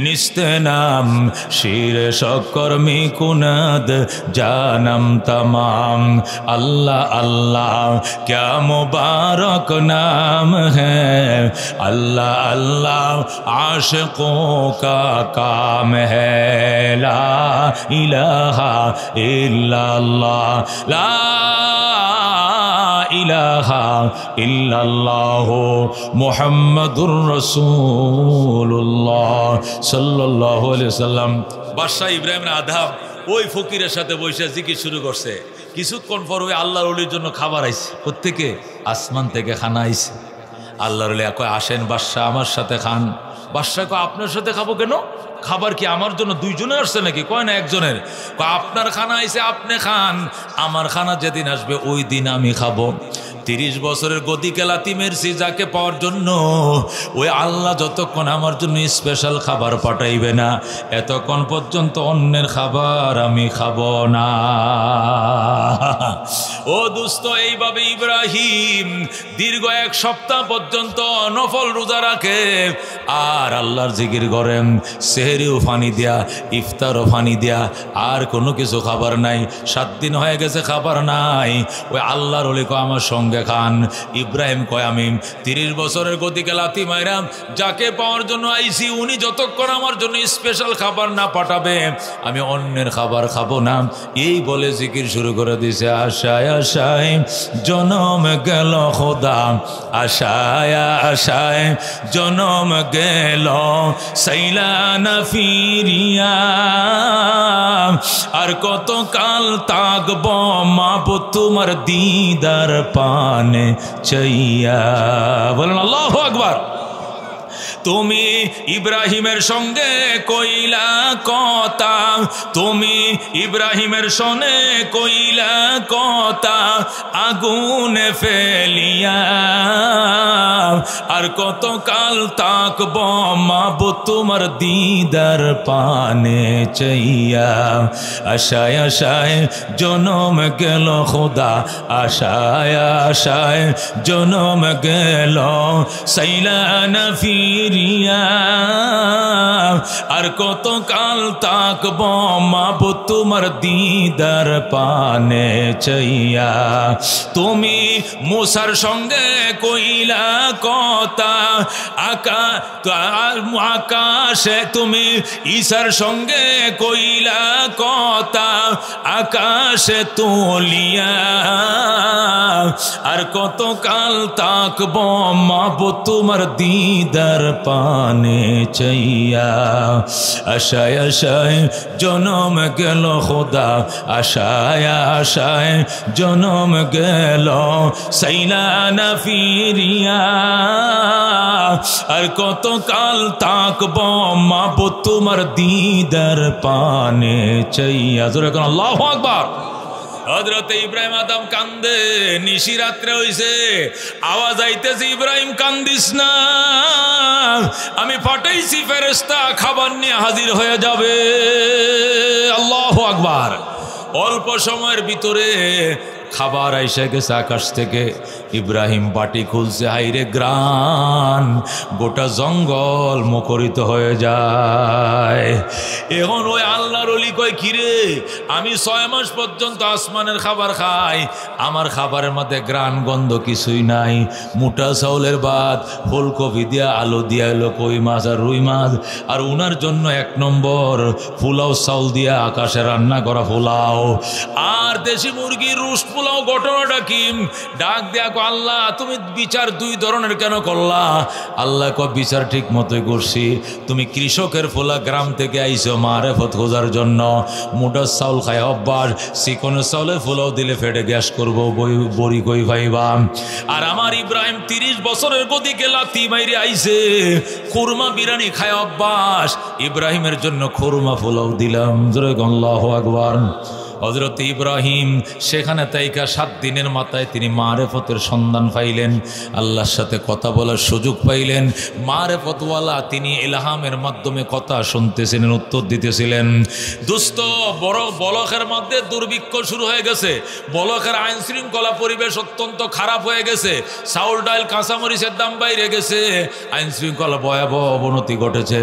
নিস্তেনাম, শির শকর মে কুনাদ জানম তমাম, আল্লাহ আল্লাহ ক্যা মুবারক নাম হ্যায়, আল্লাহ আল্লাহ আশিকো কা কাম হ্যায়, লা ইলাহা ইল্লাল্লাহ লা ইলাহা ইল্লাল্লাহ মুহাম্মাদুর রাসূলুল্লাহ সাল্লাল্লাহু আলাইহি ওয়াসাল্লাম। বাদশা ইব্রাহিম আদম ওই ফকিরের সাথে বসে জিকির শুরু করছে। কিছুক্ষণ পর ওই আল্লাহর ওলির জন্য খাবার আইছে, প্রত্যেকে আসমান থেকে খানা আইছে। আল্লাহর ওলি কয় আসেন বাদশা আমার সাথে খান। বাদশা কয় আপনার সাথে খাবো কেন, খাবার কি আমার জন্য দুইজনের আসছে নাকি? কয় না একজনের। আপনার খানা আইছে আপনি খান, আমার খানা যেদিন আসবে ওই দিন আমি খাবো। 30 বছরের গদি কেলাতি মেরছি যাকে পাওয়ার জন্য, ওই আল্লাহ যতক্ষণ আমার জন্য স্পেশাল খাবার পাঠাইবে না এতক্ষণ পর্যন্ত অন্যের খাবার আমি খাবো না। ও দোস্ত, এইভাবে ইব্রাহিম দীর্ঘ 1 সপ্তাহ পর্যন্ত নফল রোজা রাখে আর আল্লাহর জিকির করেন। সেহরিও ফানি দেয়া, ইফতারও ফানি দেয়া, আর কোনো কিছু খাবার নাই। 7 দিন হয়ে গেছে খাবার নাই। ওই আল্লাহর ওলি কয় আমার সঙ্গে খান। ইব্রাহিম কয় আমি 30 বছরের গতিকে লাথি মাইরাম যাকে পাওয়ার জন্য আইসি, উনি যতক্ষণ আমার জন্য স্পেশাল খাবার না পাঠাবে আমি অন্যের খাবার খাবো না। এই বলে জিকির শুরু করে দিছে। আশায় আশায় জনম গেল খোদা, আশায় আশায় জনম গেল সাইলা না ফিরিয়া, আর কত কাল তাকব মাপ তোমার দিদার পানে চাইয়া। বলেন আল্লাহু আকবার। তুমি ইব্রাহিমের সঙ্গে কইলা কথা, তুমি ইব্রাহিমের সনে কইলা কথা আগুনে ফেলিয়া, আর কত কাল তাকব মাব তোমার দিদার পানে চাইয়া। আশায় আশায় জনম গেল খোদা, আশায় আশায় জনম গেল সাইলা না ফিরিয়া, আর কত কাল তাকব মাব তোমার দিদার পানে চাইয়া। তুমি মুসার সঙ্গে কইলা কথা আকাশে, তুমি ঈসার সঙ্গে কইলা কথা আকাশে তুলিয়া, আর কত কাল তাকব মাব তোমার দিদার পানে চাইয়া। আশায় আশায় জনম গেল খোদা, আশায় আশায় জনম গেল, সাইলা না ফিরিয়া আর কত কাল তাকব মাবুদ তোমার দিদার পানে চাইয়া। জোরে কোন আল্লাহু আকবার। হযরত ইব্রাহিম আদম কান্দে, নিশি রাত্রে হইছে, আওয়াজ আইতেছে ইব্রাহিম কান্দিস না, আমি পাঠাইছি ফেরেশতা খাবার নিয়ে হাজির হয়ে যাবে। আল্লাহু আকবার। অল্প সময়ের ভিতরে খাবার আইসা গেছে আকাশ থেকে। ইব্রাহিম বাটি খুলছে, হাইরে গ্রান, গোটা জঙ্গল মুখরিত হয়ে যায়। এখন ওই আল্লাহর ওলি কয়, কিরে আমি 6 মাস পর্যন্ত আসমানের খাবার খাই, আমার খাবারের মধ্যে গ্রান গন্ধ কিছুই নাই, মোটা চাউলের ভাত, ফুলকপি দিয়া আলু দিয়া এলো কই মাছ আর রুই মাছ, আর উনার জন্য 1 নম্বর পোলাও চাউল দিয়া আকাশে রান্না করা পোলাও, আর দেশি মুরগির রোস্ট পোলাও। ঘটনাটা কি? ডাক দেয়া কো, আল্লাহ তুমি বিচার 2 ধরনের কেন করলা? আল্লাহ কো, বিচার ঠিক মতোই করছি। তুমি কৃষকের ফোলা গ্রাম থেকে আইছো মারেফত খোঁজার জন্য, মোটা চাউল খায় অভ্যাস, চিকনের চাউলে ফোলাও দিলে ফেটে গ্যাস করবো, বড়ি কই পাইবা। আর আমার ইব্রাহিম 30 বছরের গতিকে লাথি মাইরে আইছে, খুরমা বিরিয়ানি খায় অভ্যাস, ইব্রাহিমের জন্য খুরমা ফোলাও দিলাম। জোরে আল্লাহু আকবার। হযরত ইব্রাহিম সেখানে তাইকা 7 দিনের মাথায় তিনি মারেফতের সন্ধান পাইলেন, আল্লাহর সাথে কথা বলার সুযোগ পাইলেন। মারেফতওয়ালা তিনি ইলহামের মাধ্যমে কথা শুনতেছিলেন, উত্তর দিতেছিলেন। দোস্ত, বড় বলখের মধ্যে দুর্ভিক্ষ শুরু হয়ে গেছে, বলখের আইন শৃঙ্খলা পরিবেশ অত্যন্ত খারাপ হয়ে গেছে, চাউল ডাল কাঁচামরিচের দাম বাইরে গেছে, আইন শৃঙ্খলা ভয়াবহ অবনতি ঘটেছে।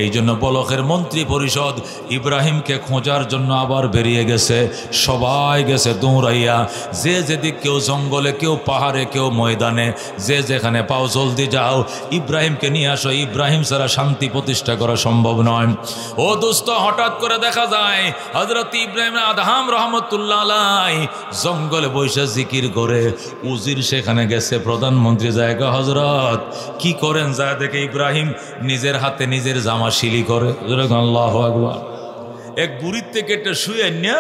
এই জন্য বলখের মন্ত্রী পরিষদ ইব্রাহিমকে খোঁজার জন্য আবার বেরিয়ে গেছে। সবাই গেছে দৌড়াইয়া, যে যেদিক, কেউ জঙ্গলে, কেউ পাহাড়ে, কেউ ময়দানে, যে যেখানে পাও জলদি যাও, ইব্রাহিমকে নিয়ে আসো, ইব্রাহিম ছাড়া শান্তি প্রতিষ্ঠা করা সম্ভব নয়। ও দোস্ত, হঠাৎ করে দেখা যায় হযরত ইব্রাহিম আদহাম রহমতুল্লাহ আলাইহি জঙ্গলে বসে জিকির করে। উজির সেখানে গেছে, প্রধানমন্ত্রী জায়গা, হযরত কি করেন? যা দেখে ইব্রাহিম নিজের হাতে নিজের জামা শিলি করে। আল্লাহু আকবার। এক বুড়ির থেকে একটা শুই আনিয়া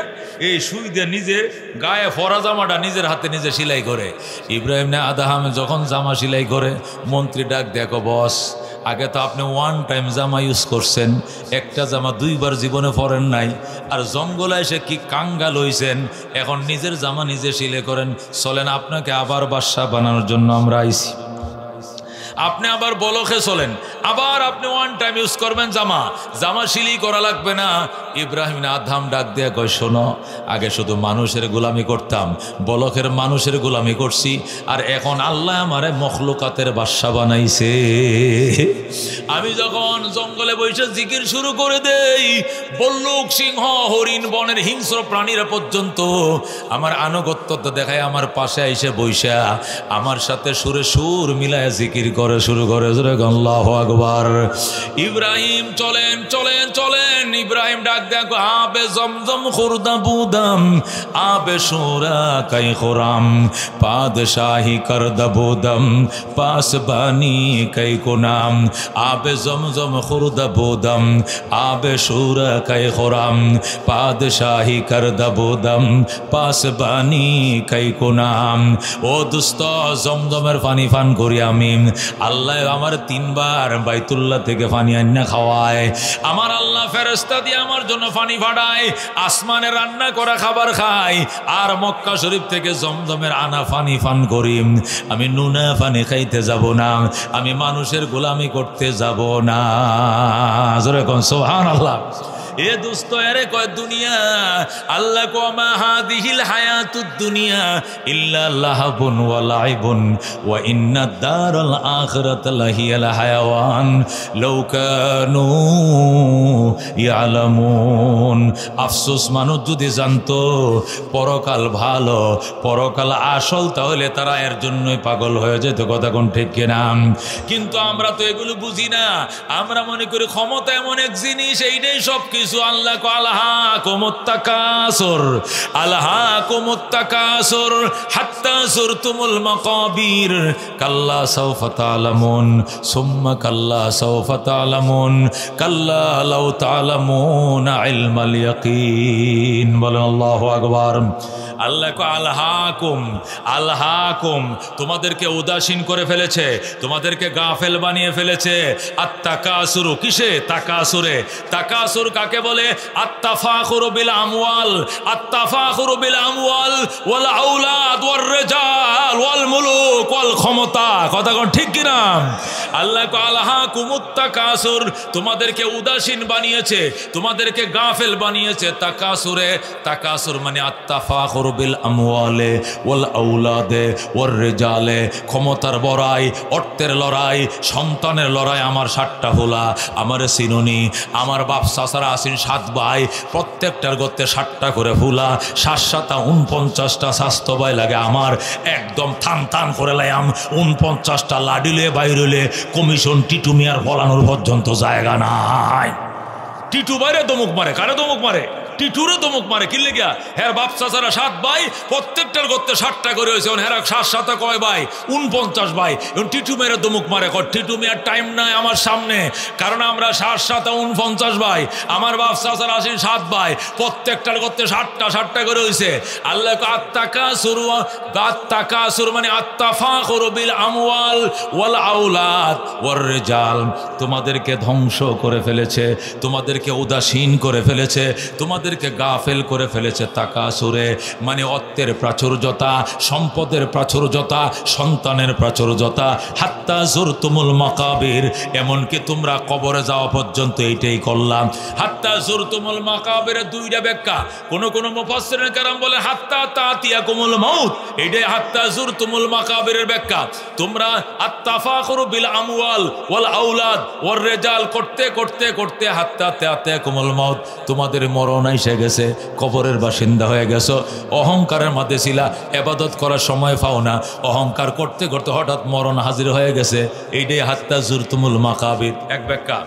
এই শুই দিয়ে নিজে গায়ে ফরা জামাটা নিজের হাতে নিজে সেলাই করে। ইব্রাহিম আদহাম যখন জামা সেলাই করে, মন্ত্রী ডাক, দেখো বস, আগে তো আপনি 1 টাইম জামা ইউজ করছেন, একটা জামা 2 বার জীবনে পরেন নাই, আর জঙ্গলে এসে কি কাঙ্গাল হইছেন, এখন নিজের জামা নিজে সেলাই করেন। চলেন, আপনাকে আবার বাদশা বানানোর জন্য আমরা আইছি, আপনি আবার বলখে চলেন, আবার আপনি 1 টাইম ইউজ করবেন জামা, জামা সিলি করা লাগবে না। ইব্রাহিম আদহাম ডাক দিয়ে কয়, শোনো, আগে শুধু মানুষের গোলামি করতাম, বলখের মানুষের গোলামি করছি, আর এখন আল্লাহ আমারে মখলুকাতের বাদশা বানাইছে। আমি যখন জঙ্গলে বসে জিকির শুরু করে দেই, বল্লুক, সিংহ, হরিণ, বনের হিংস্র প্রাণীরা পর্যন্ত আমার আনুগত্যতা দেখায় আমার পাশে এসে বৈশা আমার সাথে সুরে সুর মিলায় জিকির করে শুরু করে। আল্লাহু আকবার। ইব্রাহিম চলেন চলেন চলেন। ইব্রাহিম ডাক দেখো, আবে জমজম খুরদা বুদাম, আবে সুরা কাই খুরাম, পাদশাহী করদা বুদাম, পাসবানি কাই কোনাম, আবে জমজম খুরদা বুদাম, আবে সুরা কাই খুরাম, পাদশাহী করদা বুদাম, পাসবানি কাই কোনাম। ও দোস্ত, জমজমের পানি পান করি আমি, আল্লাহ আমার 3 বার বাইতুল্লাহ থেকে পানি আন্না খাওয়ায়, আমার আল্লাহ ফেরেশতা দিয়ে আমার জন্য পানি ফাটায়, আসমানে রান্না করা খাবার খাই, আর মক্কা শরীফ থেকে জমজমের আনা পানি পান করি। আমি নুনা পানি খাইতে যাব না, আমি মানুষের গোলামি করতে যাব না। জোরে কোন সুবহানাল্লাহ। এ দোস্ত, এরে কয় দুনিয়া, আল্লাহ কো মা হাদিহিল হায়াতুদ দুনিয়া ইল্লা লাহাবুন ওয়া লাইবুন ওয়া ইন্নাদ দারাল আখিরাতা লাহিয়াল হায়াওয়ান লাউ কানু ইয়ালামুন। আফসোস, মানুষ যদি জানতো পরকাল ভালো, পরকাল আসল, তাহলে তারা এর জন্যই পাগল হয়ে যেত। কথা কোন ঠিক কিনা? কিন্তু আমরা তো এগুলো বুঝি না। আমরা মনে করি ক্ষমতা এমন এক জিনিস, এইটাই সব কিছু। কিছু। আল্লাহ কো আলহাকুমুত তাকাসুর, আলহাকুমুত তাকাসুর হাত্তা যুরতুমুল মাকাবির, কাল্লা সাওফা তা'লামুন সুম্মা কাল্লা সাওফা তা'লামুন, কাল্লা লাউ তা'লামুনা ইলমাল ইয়াকিন। বলেন আল্লাহু আকবার। আল্লাহ কো আলহাকুম, আলহাকুম তোমাদেরকে উদাসীন করে ফেলেছে, তোমাদেরকে গাফেল বানিয়ে ফেলেছে। আত্তাকাসুরু, কিসে? তাকাসুরে। তাকাসুর কাকে বলে? আত্তাফাখুরু বিল আমওয়াল, আত্তাফাখুরু বিল আমওয়াল ওয়াল আওলাদ ওয়ার রিজাল ওয়াল মুলুক ওয়াল ক্ষমতা। কথা কোন ঠিক কি না? আল্লাহ কো আলহাকুমুত তাকাসুর, তোমাদেরকে উদাসীন বানিয়েছে, তোমাদেরকে গাফেল বানিয়েছে তাকাসুরে। তাকাসুর মানে আত্তাফাখুরু বিল আমওয়ালে ওয়াল আওলাদে ওয়ার রিজালে, ক্ষমতার লড়াই, অর্থের লড়াই, সন্তানের লড়াই। আমার 7টা হোলা, আমার সিনুনি, আমার বাপ চাচারা আছেন 7 ভাই, প্রত্যেকটার গতে 7টা করে ফুলা, 7 49টা স্বাস্থ্য ভাই লাগে আমার। একদম থান থান করে লাইম 49টা লাডিলে বাইরলে কমিশন টিটু মিয়ার ফলানোর পর্যন্ত জায়গা নাই। টিটু বাইরে দমুক মারে, কারে দমুক মারে? টিটুরে দমুক মারে। কি লেগা? হ্যাঁ বাপ চাচারা 7 ভাই, প্রত্যেকটার গতে 7টা করে হয়েছে। হ্যাঁ 7 কয় ভাই? 49 ভাই। এখন টিটু মেরে দমুক মারে। টিটু মেয়ের টাইম নাই আমার সামনে, কারণ আমরা 7 49 ভাই, আমার বাপ চাচারা আছেন 7 ভাই, প্রত্যেকটার গতে 7টা করে হয়েছে। আল্লাহ আত্তাকাসুর, আত্তাকাসুর মানে আত্তাফাখুরু বিল আমওয়াল ওয়াল আওলাদ ওয়ার রিজাল, তোমাদেরকে ধ্বংস করে ফেলেছে, তোমাদেরকে উদাসীন করে ফেলেছে, তোমাদেরকে গাফেল করে ফেলেছে। তাকাসুরে মানে অর্থের প্রাচুর্যতা, সম্পদের প্রাচুর্যতা, সন্তানের প্রাচুর্যতা। হাত্তা যুরতুমুল মাকাবির, এমনকি তোমরা কবরে যাওয়া পর্যন্ত এইটাই করলাম। হাত্তা যুরতুমুল মাকাবির 2টা ব্যাখ্যা। কোন মুফাসসিরিন কেরাম বলে হাত্তা তাতিয়াকুমুল মাউত, এইটাই হাত্তা যুরতুমুল মাকাবিরের ব্যাখ্যা। তোমরা আত্তাফাখুরু বিল আমওয়াল ওয়াল আওলাদ ওয়ার রিজাল করতে করতে করতে হাত্তা তাতিয়াকুমুল মাউত, তোমাদের মরণ এসে গেছে, কবরের বাসিন্দা হয়ে গেছো। অহংকারের মধ্যে ছিলা, ইবাদত করার সময় পাও না, অহংকার করতে করতে হঠাৎ মরণ হাজির হয়ে গেছে। এইটাই হাত্তা যুরতুমুল মাকাবির এক ব্যাখ্যা।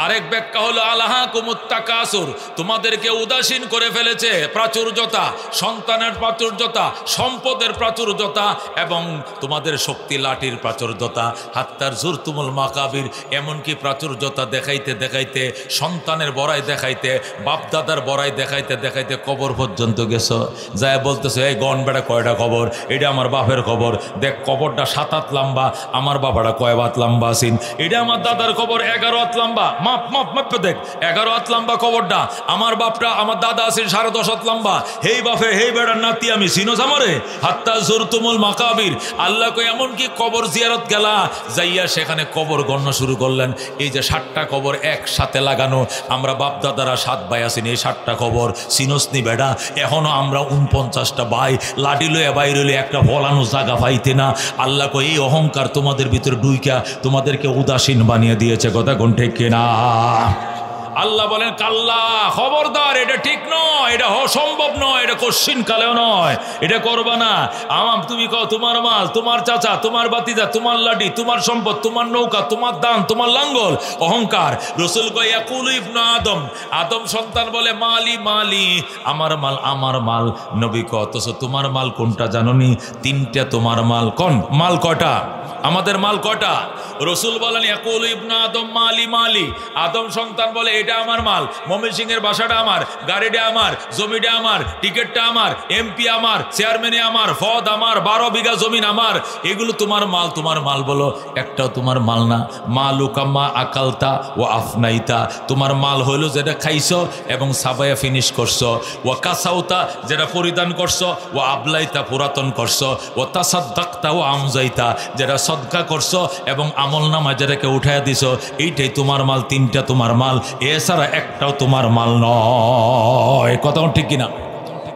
আরেক ব্যাখ্যা হলো আলহাকুমুত তাকাসুর, তোমাদেরকে উদাসীন করে ফেলেছে। প্রাচুর্যতা, সন্তানের প্রাচুর্যতা, সম্পদের প্রাচুর্যতা এবং তোমাদের শক্তি লাঠির প্রাচুর্যতা। হাত্তার যুরতুমুল মাকাবির, এমনকি প্রাচুর্যতা দেখাইতে দেখাইতে, সন্তানের বড়াই দেখাইতে, বাপদাদার বড়াই দেখাইতে দেখাইতে কবর পর্যন্ত গেছো। যায় বলতেছে এই গন বেড়া কয়টা কবর? এটা আমার বাপের কবর, দেখ কবরটা 7 হাত লম্বা, আমার বাবাটা কয় হাত লম্বা আছেন। এটা আমার দাদার কবর 11 হাত লম্বা, মাপ মাপ মাপ দেখ 11 হাত লম্বা কবরটা। আমার বাপটা, আমার দাদা আছেন 10.5 হাত লম্বা। হেই বাপে হেই বেড়ার নাতি আমি, চিনোস আমারে? হাত্তা যুরতুমুল মাকাবির। আল্লাহ কই এমনকি কবর জিয়ারত গেলা, যাইয়া সেখানে কবর গণনা শুরু করলেন। এই যে 7টা কবর একসাথে লাগানো, আমরা বাপ দাদারা 7 ভাই আছেন, এই 7টা কবর চিনোস নি বেড়া? এখনো আমরা 49টা ভাই, লাডি লয়ে বাইরে একটা ফলানো জায়গা পাইতে না। আল্লাহ কই এই অহংকার তোমাদের ভিতরে ঢুইকা তোমাদেরকে উদাসীন বানিয়ে দিয়েছে। কথা কোন ঠিক কিনা? আল্লাহ বলেন কাল্লা, খবরদার, এটা ঠিক নয়, এটা অসম্ভব নয়, এটা কোশ্চিন কালেও নয়, এটা করবা না। তুমি কও তোমার মাল, তোমার চাচা, তোমার বাতিজা, তোমার লাডি, তোমার সম্পদ, তোমার নৌকা, তোমার দান, তোমার লাঙ্গল, অহংকার। রসুল কয় ইয়াকুলু ইবনু আদম, আদম সন্তান বলে মালি মালি, আমার মাল আমার মাল। নবী কয় অথচ তোমার মাল কোনটা জানোনি? 3টা তোমার মাল। কোন মাল? কয়টা? আমাদের মাল কয়টা? রসুল বলেন ইয়াকুলু ইবনু আদম মালি মালি, আদম সন্তান বলে এটা আমার মাল, ময়মনসিংহের বাসাটা আমার, গাড়িটা আমার, জমিটা আমার, টিকিটটা আমার, এমপি আমার, চেয়ারম্যানে আমার, ফদ আমার, 12 বিঘা জমিন আমার, এগুলো তোমার মাল। তোমার মাল বলো একটাও তোমার মাল না। মালুকাম্মা আকালতা ও আফনাইতা, তোমার মাল হইলো যেটা খাইছো এবং সাবায়া ফিনিশ করছো। ও কাসাউতা, যেটা পরিধান করছো। ও আবলাইতা, পুরাতন করছো। ও তাসাদ্দাকতা ও আমজাইতা, যেটা সদকা করছো এবং আমল নামা যেটাকে উঠাইয়া দিছো, এইটাই তোমার মাল। 3টা তোমার মাল, এছাড়া একটাও তোমার মাল নয়। কথা ঠিক কিনা?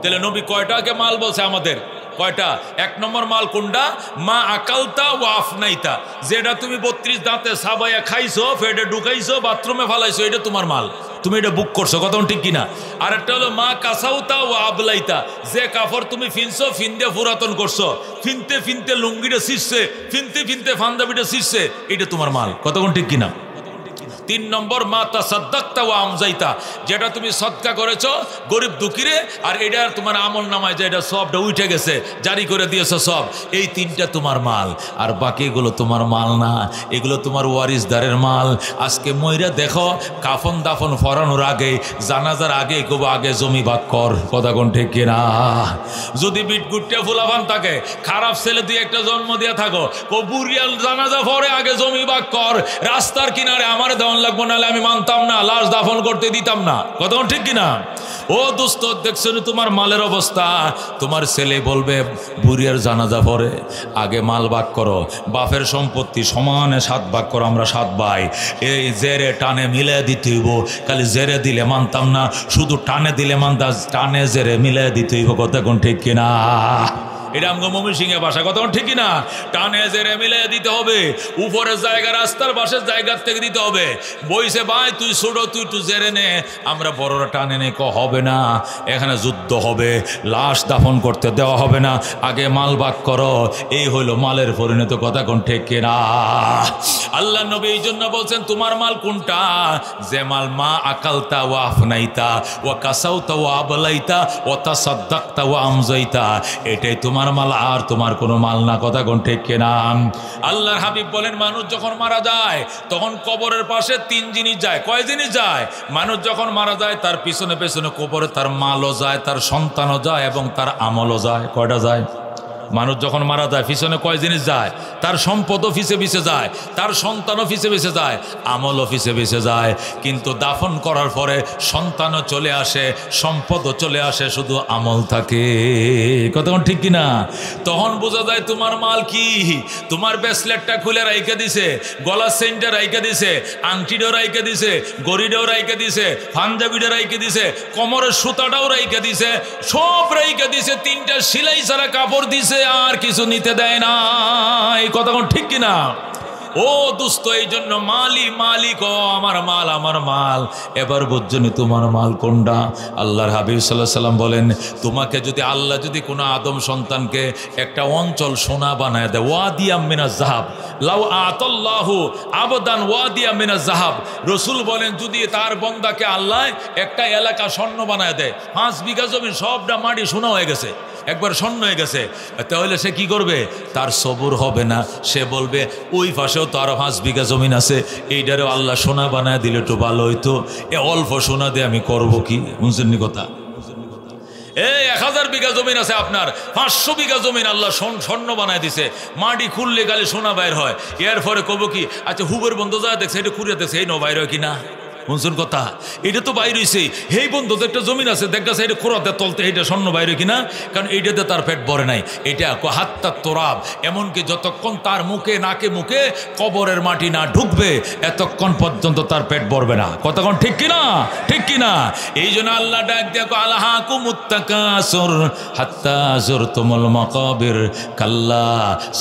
তাহলে নবী কয়টাকে মাল বলছে আমাদের? কয়টা? 1 নম্বর মাল কোনটা? মা আকালতা ও আফনাইতা, যেটা তুমি 32 দাঁতে সাবাইয়া খাইছো, ফেটে ঢুকাইছো, বাথরুমে ফালাইছো, এটা তোমার মাল, তুমি এটা বুক করছো। কথা ঠিক কিনা? আর একটা হলো মা কাসাউতা ও আবলাইতা, যে কাপড় তুমি ফিনছো, ফিনতে পুরাতন করছো, ফিনতে ফিনতে লুঙ্গিটা ছিঁড়ছে, ফিনতে ফিনতে পাঞ্জাবিটা ছিঁড়ছে, এটা তোমার মাল। কথা ঠিক কিনা? 3 নম্বর মা তাসাদ্দাকতা ওয়া আমজাইতা, যেটা তুমি সদকা করেছো গরিব দুঃখীরে, আর এটা তোমার আমল নামায় যে এটা সবটা উঠে গেছে, জারি করে দিয়েছো সব, এই 3টা তোমার মাল। আর বাকি এগুলো তোমার মাল না, এগুলো তোমার ওয়ারিসদারের মাল। আজকে মইরা দেখো, কাফন দাফন ফরানোর আগে, জানাজার আগে কব আগে জমি ভাগ কর। কথা কোন ঠিক কিনা? যদি বিটগুটটা ফুলাফান থাকে, খারাপ ছেলে দিয়ে একটা জন্ম দিয়ে থাকো, বুড়িয়াল জানাজা পরে আগে জমি ভাগ কর। রাস্তার কিনারে আমার দেওয়ান লাগবো, নাহলে আমি মানতাম না, লাশ দাফন করতে দিতাম না। কথা কোন ঠিক কিনা? ও দোস্ত, দেখছো তোমার মালের অবস্থা। তোমার ছেলে বলবে বুড়িয়ার জানাজা পরে আগে মাল ভাগ করো, বাপের সম্পত্তি সমানে 7 ভাগ করো, আমরা 7 ভাই। এই জেরে টানে মিলে দিতে হইব, খালি জেরে দিলে মানতাম না, শুধু টানে দিলে মানতাম, টানে জেরে মিলে দিতে হইব। কথা কোন ঠিক কিনা? এটা আমগো মমিন সিংহে ভাষা। কথা ঠিকই না? টানে জেরে মিলে দিতে হবে, উপরের জায়গা রাস্তার পাশের জায়গার থেকে দিতে হবে। বইছে ভাই তুই ছোট, তুই একটু জেরে নে, আমরা বড়রা টানে নে, হবে না, এখানে যুদ্ধ হবে, লাশ দাফন করতে দেওয়া হবে না, আগে মাল ভাগ করো। এই হইল মালের পরিণত। কথা কোন ঠিক কিনা? আল্লাহ নবী এই জন্য বলছেন তোমার মাল কোনটা? যে মাল মা আকালতা ওয়া আফনাইতা ওয়া কাসাউতা ওয়া আবলাইতা ওয়া তাসাদ্দাকতা ওয়া আমজাইতা, এটাই তোমার মাল, আর তোমার কোনো মাল না। কথা কোন ঠিক কিনা? আল্লাহর হাবিব বলেন মানুষ যখন মারা যায় তখন কবরের পাশে 3 জিনিস যায়। কয় জিনিস যায়? মানুষ যখন মারা যায় তার পিছনে পিছনে কবরে তার মালও যায়, তার সন্তানও যায় এবং তার আমলও যায়। কয়টা যায়? মানুষ যখন মারা যায় পিছনে কয় জিনিস যায়? তার সম্পদও পিছে পিছে যায়, তার সন্তানও পিছে পিছে যায়, আমলও পিছে পিছে যায়। কিন্তু দাফন করার পরে সন্তানও চলে আসে, সম্পদও চলে আসে, শুধু আমল থাকে। কতক্ষণ ঠিক কিনা? তখন বোঝা যায় তোমার মাল কি। তোমার ব্রেসলেটটা খুলে রাইখে দিছে, গলার চেইনটা রাইখে দিছে, আংটিটাও রাইখে দিছে, গড়িটাও রাইখে দিছে, পাঞ্জাবিটা রাইখে দিছে, কোমরের সুতাটাও রাইখে দিছে, সব রাইখে দিছে, 3টা সেলাই ছাড়া কাপড় দিছে, আর কিছু নিতে দেয় না। এই কথা কোন ঠিক কিনা? ও দোস্ত, এই জন্য মালি মালিক, ও আমার মাল, আমার মাল। এবার বুঝছনি তোমার মাল কোনটা? আল্লাহর হাবিব সাল্লাল্লাহু আলাইহি সাল্লাম বলেন তোমাকে যদি আল্লাহ যদি কোনো আদম সন্তানকে একটা অঞ্চল সোনা বানায় দেয়, ওয়াদিয়াম মিনাজ যাহাব, লাউ আতাল্লাহু আবদান ওয়াদিয়াম মিনাজ যাহাব, রাসূল বলেন যদি তার বান্দাকে আল্লাহ একটা এলাকা স্বর্ণ বানায় দেয়, 5 বিঘা জমি সবটা মাটি সোনা হয়ে গেছে, একবার স্বর্ণ হয়ে গেছে, তাহলে সে কি করবে? তার সবুর হবে না, সে বলবে ওই পাশেও তো আরো 5 বিঘা জমিন আছে, এইটারেও আল্লাহ সোনা বানায় দিলে একটু ভালো হইতো, এ অল্প সোনা দিয়ে আমি করব কি? বুঝছেন কথা? এই 1000 বিঘা জমিন আছে আপনার, 500 বিঘা জমিন আল্লাহ স্বর্ণ বানায় দিছে, মাটি খুললে গালে সোনা বাইর হয়। এর পরে কব কি, আচ্ছা হুবের বন্ধু যা দেখছে এটা খুঁড়ে দেখছে, এই বাইর হয় কিনা? বুঝছেন কথা? এটা তো বাইর হয়েছে, হেই বন্ধু তো একটা জমিন আছে দেখতেছে, এটা খোরাতে তলতে এটা স্বর্ণ বাইরে কিনা, কারণ এইটাতে তার পেট ভরে নাই। এটা হাত্তা তোরাব, এমনকি যতক্ষণ তার মুখে নাকে মুখে কবরের মাটি না ঢুকবে এতক্ষণ পর্যন্ত তার পেট ভরবে না। কতক্ষণ ঠিক কিনা? ঠিক কিনা? এই জন্য আল্লাহ ডাক দেখো আলহাকুমুত তাকাসুর হাত্তা যুরতুমুল মাকাবির কাল্লা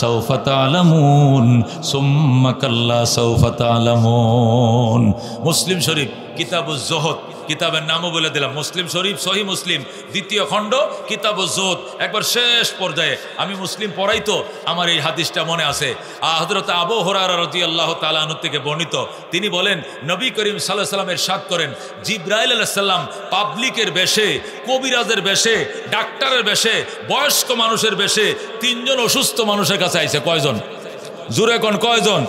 সাউফা তা'লামুন সুম্মা কাল্লা সাউফা তা'লামুন। মুসলিম শরীফ কিতাবুজ জুহদ, কিতাবের নামও বলে দিলাম, মুসলিম শরীফ সহি মুসলিম 2য় খণ্ড কিতাবুজ জুহদ, একবার শেষ পর্যায়ে। আমি মুসলিম পড়াই তো আমার এই হাদিসটা মনে আছে। হযরত আবু হুরায়রা রাদিয়াল্লাহু তাআলা আনহু থেকে বর্ণিত, তিনি বলেন নবী করিম সাল্লাল্লাহু আলাইহি ওয়াসাল্লাম ইরশাদ করেন জিবরাইল আলাইহিস সালাম পাবলিকের বেশে, কবিরাজের বেশে, ডাক্তারের বেশে, বয়স্ক মানুষের বেশে 3 জন অসুস্থ মানুষের কাছে আইছে। কয়জন? জোরে কোন কয়জন?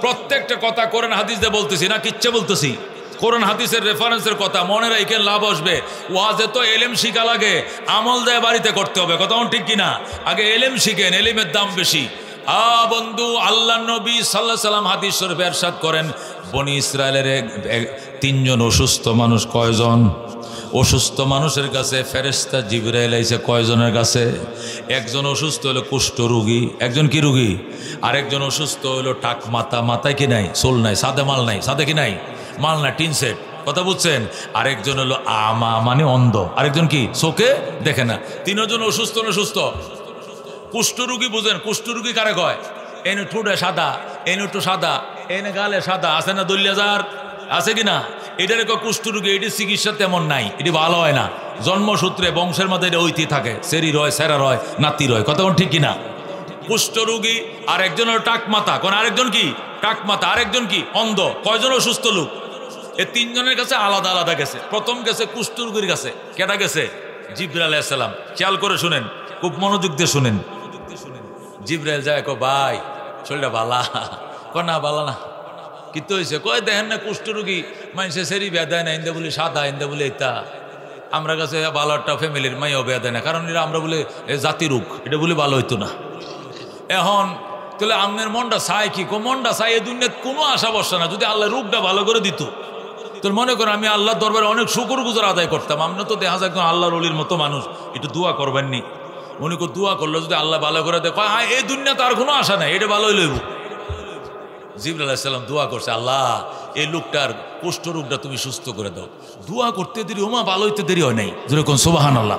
প্রত্যেকটা কথা কোরআন হাদিস দিয়ে বলতেছি না, কিচ্ছা বলতেছি, কোরআন হাদিসের রেফারেন্সের কথা মনে রাখেন, লাভ আসবে। ওয়াজে তো এলেম শিখা লাগে, আমল দেয় বাড়িতে করতে হবে। কথা ঠিক কিনা? আগে এলেম শিখেন, এলিমের দাম বেশি। বন্ধু, আল্লাহ নবী সাল্লাল্লাহু আলাইহি সাল্লাম হাদিস শরীফে ইরশাদ করেন বনি ইসরায়েলের 3 জন অসুস্থ মানুষ। কয়জন? অসুস্থ মানুষের কাছে ফেরেশতা জিবরাইল আইছে কয়জনের কাছে? একজন অসুস্থ হলো কুষ্ঠ রোগী, একজন কি রোগী? আরেকজন অসুস্থ হলো টাক মাথা, মাথায় কি নাই? চুল নাই, সাদে মাল নাই, সাদে কি নাই? মাল না, টিন সেট। কথা বুঝছেন? আরেকজন হলো আমা, মানে অন্ধ। আরেকজন কি? চোখে দেখে না। 3 জন অসুস্থ। অসুস্থ কুষ্ঠরোগী বুঝেন? কুষ্ঠরোগী কারে কয়? এনে ঠোঁটে সাদা, এনে একটু সাদা, এনে গালে সাদা, আছে না? দল্যাজার আছে কিনা? এটার কয় কুষ্ঠরোগী। এটির চিকিৎসা তেমন নাই, এটি ভালো হয় না, জন্মসূত্রে বংশের মধ্যে এটা ঐতি থাকে, সেরি রয়, সেরা রয়, নাতি রয়। কথা ঠিক কিনা? কুষ্ঠরোগী। আর একজন হলো টাক মাথা, কোন আরেকজন কি? টাকমাথা, আরেকজন কি অন্ধ। কয়জন অসুস্থ লোক? এই তিনজনের কাছে আলাদা আলাদা গেছে। প্রথম গেছে কুষ্ঠরোগীর কাছে। কেটা গেছে? জিবরাইল আলাইহিস সালাম। খেয়াল করে শুনেন, খুব মনোযোগ দিয়ে শুনেন। জিবরাইল যায়, কো ভাই শরীরটা বালা? ক না বালা না। কিন্তু হয়েছে? কয় দেখেন না কুষ্ঠরোগী মানুষের সেরি বেদায় না, ইন্দা বলে সাদা, ইন্দা বলে এটা আমরা কাছে বালারটা ফ্যামিলির মাইও বেদায় না, কারণ এটা আমরা বলে জাতি রোগ, এটা বলে ভালো হইতো না। এখন তাহলে আপনার মনটা চায় কি? মনটা চায় এই দুনিয়ার কোনো আশা বর্ষা না, যদি আল্লাহ রোগটা ভালো করে দিত। তো মনে করেন আমি আল্লাহর দরবারে অনেক শুকর গুজার আদায় করতাম। আমরা তো দেখা যায় একজন আল্লাহর ওলির মতো মানুষ, একটু দোয়া করবেননি। উনি কেউ দোয়া করলো যদি আল্লাহ ভালো করে দেয়, হ্যাঁ এই দুনিয়াতে আর কোনো আশা নাই, এটা ভালোই লইব। জিবরাইল আলাইহিস সালাম দোয়া করছে, আল্লাহ এই লোকটার কুষ্ঠ রোগটা তুমি সুস্থ করে দাও। দোয়া করতে দেরি, ওমা ভালো হইতে দেরি হয় নাই। যেরকম সুবহানাল্লাহ,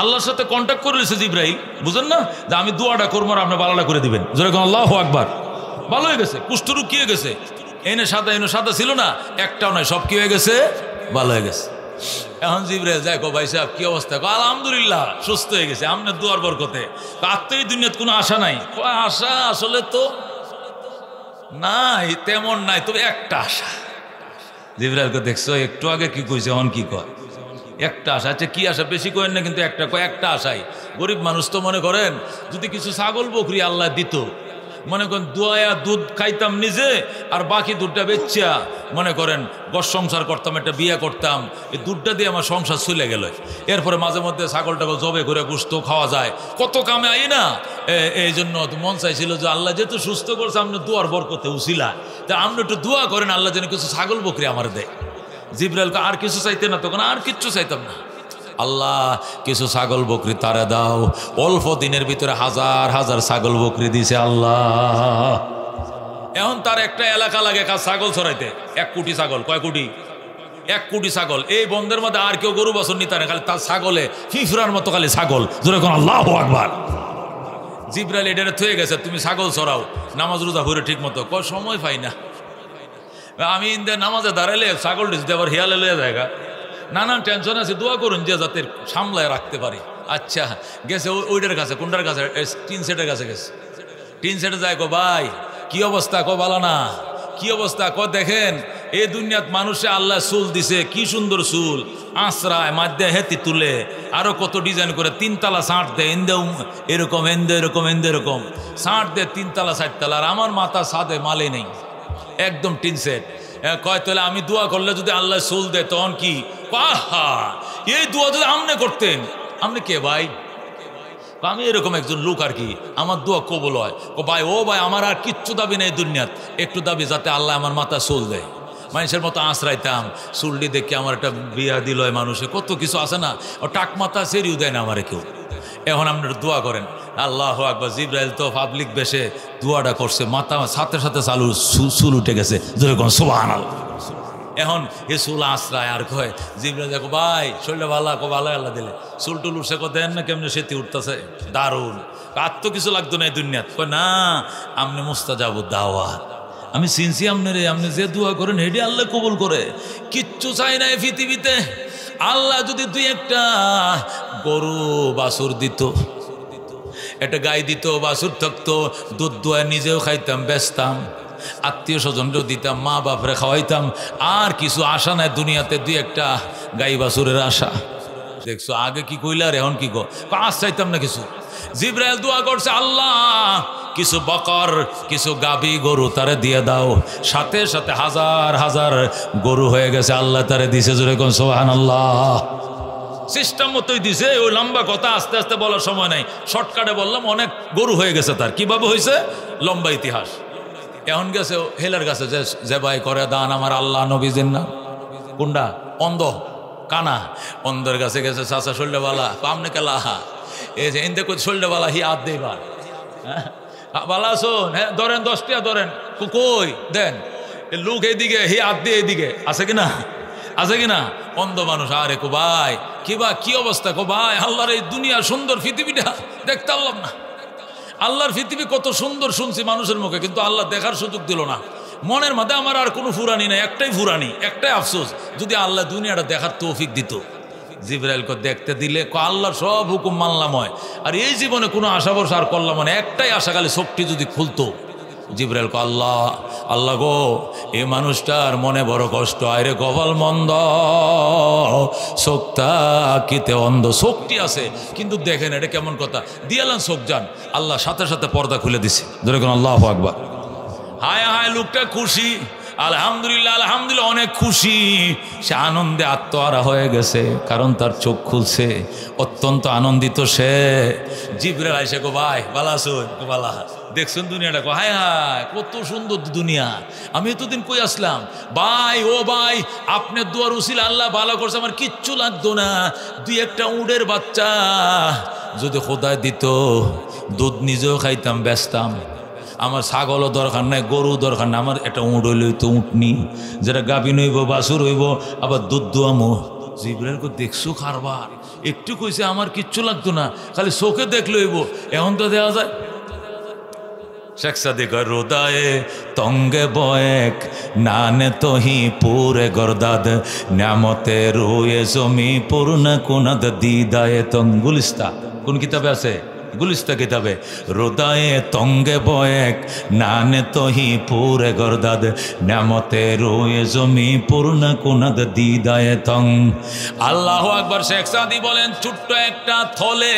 আল্লাহর সাথে কন্ট্যাক্ট করে রয়েছে জিবরাইল, বুঝেন না যে আমি দোয়াটা করবো আর আপনি ভালোটা করে দিবেন। যেরকম আল্লাহু আকবার, ভালো হয়ে গেছে। কুষ্ঠরোগ কি হয়ে গেছে? এনে সাদা ছিল না, একটাও নয়, সব কি হয়ে গেছে? ভালো হয়ে গেছে। এখন জিবরাইল যায়, কো ভাই সাহেব কি অবস্থা? আলহামদুলিল্লাহ সুস্থ হয়ে গেছে আপনার দোয়ার বরকতে। আত্মই দুনিয়াতে কোনো আশা নাই। আশা আসলে তো নাই, তেমন নাই, তবে একটা আশা। জিবরাইলকে দেখছো একটু আগে কি কইছে, এখন কি কয়? একটা আশা। আচ্ছা কি আশা? বেশি করেন না, কিন্তু একটা আশাই। গরিব মানুষ তো মনে করেন যদি কিছু ছাগল বকরি আল্লাহ দিত, মনে করেন দোয়া দুধ খাইতাম নিজে, আর বাকি দুধটা বেচ্চা মনে করেন ঘর সংসার করতাম, একটা বিয়ে করতাম, এই দুধটা দিয়ে আমার সংসার চলে গেল। এরপরে মাঝে মধ্যে ছাগলটাকে জবে করে গোশত খাওয়া যায়, কত কামে আই না। এই জন্য মন চাইছিল যে আল্লাহ যেহেতু সুস্থ করছে, আপনি দোয়ার বরকতে উছিলা, তা আপনি একটু দোয়া করেন আল্লাহ যেন কিছু ছাগল বকরি আমার দেয়। জিবরাইলকে আর কিছু চাইতে না, তখন আর কিচ্ছু চাইতাম না। আল্লাহ কিছু ছাগল বকরি তারা দাও। অল্প দিনের ভিতরে হাজার হাজার ছাগল বকরি দিছে আল্লাহ। এখন তার একটা এলাকা লাগে ছাগল ছড়াইতে, 1 কোটি ছাগল। কয় কোটি? 1 কোটি ছাগল। এই বন্ধের মধ্যে আর কেউ গরু বছর নিতে না, খালি তার ছাগলে ফিফরার মতো খালি ছাগল। যেরকম আল্লাহু আকবার। জিবরাইল এটা থয়ে গেছে, তুমি ছাগল ছড়াও, নামাজ রোজা ভরে ঠিক মতো। কয় সময় পাই না আমি, নামাজে দাঁড়াইলে ছাগল দিতে আবার হিয়ালে লয়ে জায়গা, নানান টেনশন আছে, দোয়া করুন যে যাতে সামলায় রাখতে পারি। আচ্ছা গেছে ওইটার কাছে, কোনটার কাছে? টিন সেটের কাছে গেছে। টিন সেটে যায়, কো ভাই কি অবস্থা? কো ভালো না। কি অবস্থা? কো দেখেন এই দুনিয়াত মানুষে আল্লাহ চুল দিছে, কি সুন্দর চুল, আঁচড়ায় মাধ্যে হেতি তুলে, আরো কত ডিজাইন করে, 3 তালা ছাঁট দেয়, এরকম এরকম ছাঁট দেয় 3 তালা 4 তালা, আর আমার মাথা সাদে মালে নেই, একদম টিন সেট। কয় তাহলে আমি দোয়া করলে যদি আল্লাহ চুল দেয় তখন কি? আহা এই দোয়া যদি আমনে করতেন। আপনি কে ভাই? আমি এরকম একজন লোক আর কি, আমার দোয়া কবুল হয়। ও ভাই, ও ভাই আমার আর কিচ্ছু দাবি নেই দুনিয়াত, একটু দাবি যাতে আল্লাহ আমার মাথা চুল দেয়। মানুষের মতো আঁচড়াইতাম, চুলটি দেখে আমার একটা বিয়া দিল হয়, মানুষে কত কিছু আছে না, ও টাক মাথা সেরিও দেয় না আমারে কেউ। এখন আপনার দোয়া করেন। আল্লাহু আকবার। জিবরাইল তো পাবলিক বেশে দোয়াটা করছে, মাথা সাথে সাথে চালু চুল উঠে গেছে। যেরকম সুবহানাল্লাহ। এখন এ চুল আশ্রায় আর কয় জিবরাইল, দেখো ভাই শরীরটা ভালো? কো ভালো আল্লাহ দিলে। চুল টুল উঠছে, কো দেন না কেমনে সেটি উঠতেছে, দারুণ। আর তো কিছু লাগতো না এই দুনিয়াত। কয় না আমনে মুস্তাজাবু দাওয়াত, আমি চিনছি আপনারে, আপনি যে দোয়া করেন হেডি আল্লাহ কবুল করে। কিচ্ছু চাই না এই পৃথিবীতে। আল্লাহ যদি 2-1টা গরু বাছুর দিত, একটা গাই দিত, বাছুর থাকতো, দুধ দোয়া নিজেও খাইতাম, বেচতাম, আত্মীয় স্বজনকেও দিতাম, মা বাপরে খাওয়াইতাম, আর কিছু আশা নাই দুনিয়াতে। 2-1টা গাই বাছুরের আশা। দেখছো আগে কি কইলার, এখন কি গো? আশ চাইতাম না কিছু। জিবরাইল দোয়া করছে, আল্লাহ কিছু বকর, কিছু গাবি গরু তারে দিয়ে দাও। সাথে সাথে হাজার হাজার গরু হয়ে গেছে, আল্লাহ তারে দিছে। জোরে কোন সুবহানাল্লাহ। সিস্টেম মতোই দিছে। ওই লম্বা কথা আস্তে আস্তে বলার সময় নাই, শর্টকাটে বললাম, অনেক গরু হয়ে গেছে তার। কিভাবে হয়েছে? লম্বা ইতিহাস। এখন গেছে হেলার কাছে, যে ভাই করে দান আমার আল্লাহ নবীজির নাম। কোনটা? অন্ধ কানা অন্ধের কাছে গেছে, চাচা শৈলবালা পামনে কেলা, এই যে ইন্দে শৈলটা বালা হি আদ দেবার, হ্যাঁ বালা শোন, হ্যাঁ ধরেন 10 টাকা ধরেন, কই দেন। লোক এইদিকে হি আদ দিয়ে এইদিকে আছে কিনা, আছে কিনা? অন্ধ মানুষ। আরে কো ভাই কি অবস্থা? কো ভাই আল্লাহর এই দুনিয়া সুন্দর পৃথিবীটা দেখতে পারলাম না। আল্লাহর পৃথিবী কত সুন্দর শুনছি মানুষের মুখে, কিন্তু আল্লাহ দেখার সুযোগ দিল না। মনের মধ্যে আমার আর কোনো ফুরানি নাই, একটাই ফুরানি, একটাই আফসোস, যদি আল্লাহ দুনিয়াটা দেখার তৌফিক দিত। জিবরাইলকে দেখতে দিলে আল্লাহর সব হুকুম মানলাম হয়, আর এই জীবনে কোনো আশা ভরসা আর করলাম মানে একটাই আশা, খালি চোখটি যদি খুলতো, জিবরাইল কয়, আল্লাহ আল্লাহ গো, এই মানুষটার মনে বড় কষ্ট, আয়রে কপাল মন্দ, চোখটা কিতে অন্ধ, চোখটি আছে কিন্তু দেখেন, এটা কেমন কথা, দিয়ালেন চোখ যান। আল্লাহ সাথে সাথে পর্দা খুলে দিছে। ধরে কোন আল্লাহু আকবার। হায় হায়, লোকটা খুশি, আলহামদুলিল্লাহ আলহামদুলিল্লাহ, অনেক খুশি, সে আনন্দে আত্মহারা হয়ে গেছে, কারণ তার চোখ খুলছে, অত্যন্ত আনন্দিত সে। জিবরাইল আইসা কো, ভাই বালা আছুন? বালা, দেখছেন দুনিয়াটা? কো, হায় হায় কত সুন্দর দুনিয়া, আমি এতদিন কই আসলাম। ভাই ও ভাই, আপনার দুয়ার উসিলা আল্লাহ ভালো করছে, আমার কিচ্ছু লাগতো না, দুই একটা উটের বাচ্চা যদি খোদায় দিত, দুধ নিজেও খাইতাম, বেচতাম, আমার ছাগলও দরকার নাই, গরু দরকার নাই, আমার একটা উঁট হইলে তো উঠনি, যেটা গাভিন হইব, বাছুর হইব, আবার দুধ দোয়ামো। জিবরাইল কো, দেখছো কারবার, একটু কইছে আমার কিচ্ছু লাগতো না, খালি চোখে দেখলে হইব, এখন তো দেওয়া যায়। শেখ সাদিক রোদায়ে তঙ্গে বয়েক নানে তোহি পুরে গরদাদ নামতে রুয়ে জমি পূর্ণ কুনাদ দিদায়ে তং। গুলিস্তা কোন কিতাবে আছে? গুলিস্তা কিতাবে। রোদায়ে তঙ্গে বয়েক নানে তোহি পুরে গরদাদ নামতে রুয়ে জমি পূর্ণ কুনাদ দিদায়ে তং। আল্লাহু আকবার। শেখ সাদি বলেন, ছোট্ট একটা থলে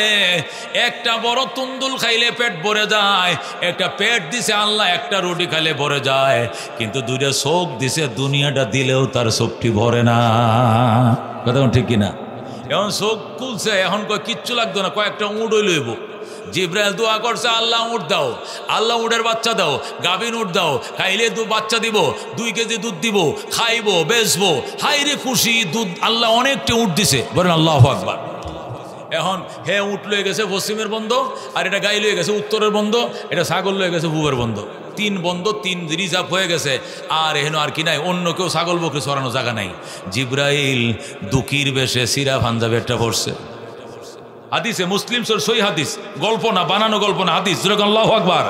একটা বড় তুন্দুল খাইলে পেট ভরে যায়, একটা পেট দিছে আল্লাহ, একটা রুটি খাইলে ভরে যায়, কিন্তু দুইটা চোখ দিছে, দুনিয়াটা দিলেও তার চোখটি ভরে না। কথা ঠিক কিনা? এখন চোখ খুলছে, এখন কয় কিচ্ছু লাগতো না, কয়েকটা উঁট লইব। জিবরাইল দোয়া করছে, আল্লাহ উট দাও, আল্লাহ উটের বাচ্চা দাও, গাভিন উট দাও, খাইলে বাচ্চা দিব, 2 কেজি দুধ দিব, খাইবো, বেচবো, হাইরে খুশি, দুধ আল্লাহ অনেকটা উট দিছে। বলেন আল্লাহু আকবার। এখন হে উট লয়ে গেছে পশ্চিমের বন্ধ, আর এটা গাই লয়ে গেছে উত্তরের বন্ধ, এটা ছাগল লয়ে গেছে পূবের বন্ধ, 3 বন্ধ, 3 রিজার্ভ হয়ে গেছে। আর এহেন আর কি নাই, অন্য কেউ ছাগল বকরি চড়ানো জায়গা নাই। জিবরাইল দুকির বেশে সিরা পাঞ্জাবি একটা পড়ছে। হাদিসে মুসলিম সই হাদিস, গল্প না, বানানো গল্প না, হাদিস। আল্লাহু আকবার।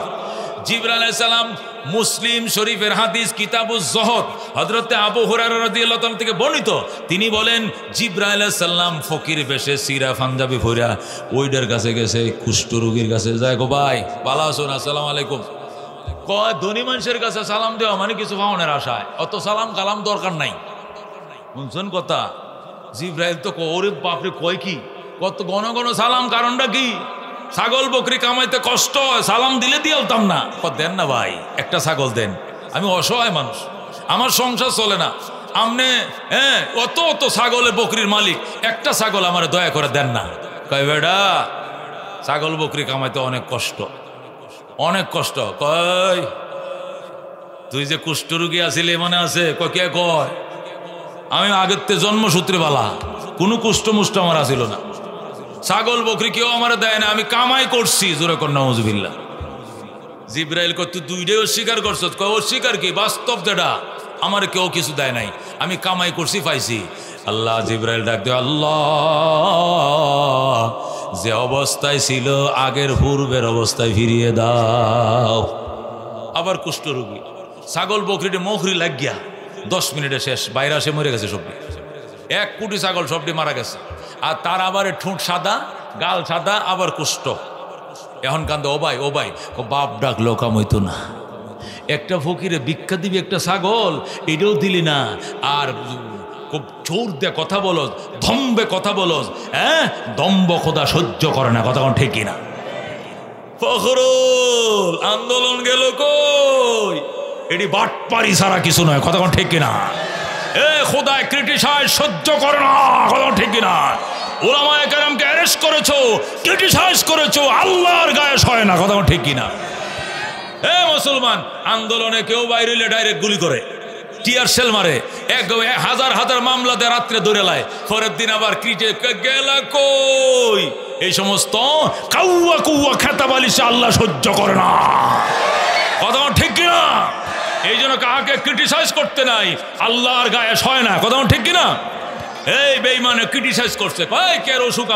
জিবরাইল আলাইহিস সালাম, মুসলিম শরীফের হাদিস কিতাবুজ যুহদ, হযরতে আবু হুরায়রা রাদিয়াল্লাহু তাআলা থেকে বর্ণিত। তিনি বলেন, জিবরাইল আলাইহিস সালাম ফকির বেশে সিরা পাঞ্জাবি পরা ওইটার কাছে গেছে, কুষ্ঠ রোগীর কাছে যায়, গো ভাই ভালো আছেন? আসসালামু আলাইকুম। কয়, ধনী মানুষের কাছে সালাম দেওয়া মানে কিছু পাওয়ার আশায়, অত সালাম কালাম দরকার নাই। শুনছেন কথা? জিবরাইল তো ওরে বাপরে, কয় কি কত ঘন ঘন সালাম, কারণটা কি? ছাগল বকরি কামাইতে কষ্ট হয়, সালাম দিলে দিয়ালতাম না। দেন না ভাই, একটা ছাগল দেন, আমি অসহায় মানুষ, আমার সংসার চলে না, আপনি অত অত ছাগলের বকরির মালিক, একটা ছাগল আমার দয়া করে দেন না। কয়, বেটা ছাগল বকরি কামাইতে অনেক কষ্ট, অনেক কষ্ট। কয়, তুই যে কুষ্ঠরোগী আছিলি মনে আছে? কয়, কে কয়? আমি আগের তে জন্মসূত্রে বালা, কোনো কুষ্ঠ মুষ্ট আমার আসিল না, ছাগল বকরি কেউ আমার দেয় না, আমি কামাই করছি। জোরে কর নাউজুবিল্লাহ। জিবরাইল কয়, তুই দুইটাই অস্বীকার করছ? কয়, অস্বীকার কি, বাস্তব যেটা, আমার কেউ কিছু দেয় নাই, আমি কামাই করছি, পাইছি। আল্লাহ জিবরাইল ডাক দেয়, আল্লাহ যে অবস্থায় ছিল আগের পূর্বের অবস্থায় ফিরিয়ে দাও। আবার কুষ্ঠরোগী, ছাগল বকরিটি মখরি লাগিয়া 10 মিনিটে শেষ, বাইরে আসে মরে গেছে সবটি, 1 কোটি ছাগল সবটি মারা গেছে। আর তার আবার ঠোঁট সাদা, গাল সাদা, আবার কুষ্ঠ। এখন কান্দে, ও ভাই ও ভাই, বাপ ডাক লোকাম হইতো না, একটা ফকিরে ভিক্ষা দিবি একটা ছাগল, এটাও দিলি না, আর খুব জোর দিয়ে কথা বলস, ধম্বে কথা বলস, দম্ব খোদা সহ্য করে না। কথা ঠিক কিনা? ফখরুল, আন্দোলন গেল কই? এটি বাটপারি ছাড়া কিছু নয়। কথা ঠিক কিনা? খোদায় ক্রিটিসাইজ সহ্য করে না। কথা ঠিক কিনা? উলামায়ে কেরামকে অ্যারেস্ট করেছো, ক্রিটিসাইজ করেছো, আল্লাহর গায়ে সয় না। কথা ঠিক কিনা? মুসলমান আন্দোলনে কেউ বাইরে হইলে ডাইরেক্ট গুলি করে, টিয়ার সেল মারে, হাজার হাজার মামলাতে রাত্রে ধরে লাই, পরের দিন আবার ক্রিটে গেলা কই। এই সমস্ত কাউয়া কুয়া খেতা বালিশে আল্লাহ সহ্য করে না। কথা ঠিক কিনা? এই জন্য কাকে ক্রিটিসাইজ করতে নাই, আল্লাহর গায়ে সয় না। কথা ঠিক কিনা? এই বেঈমানে ক্রিটিসাইজ করছে, ভাই কের অসুখ,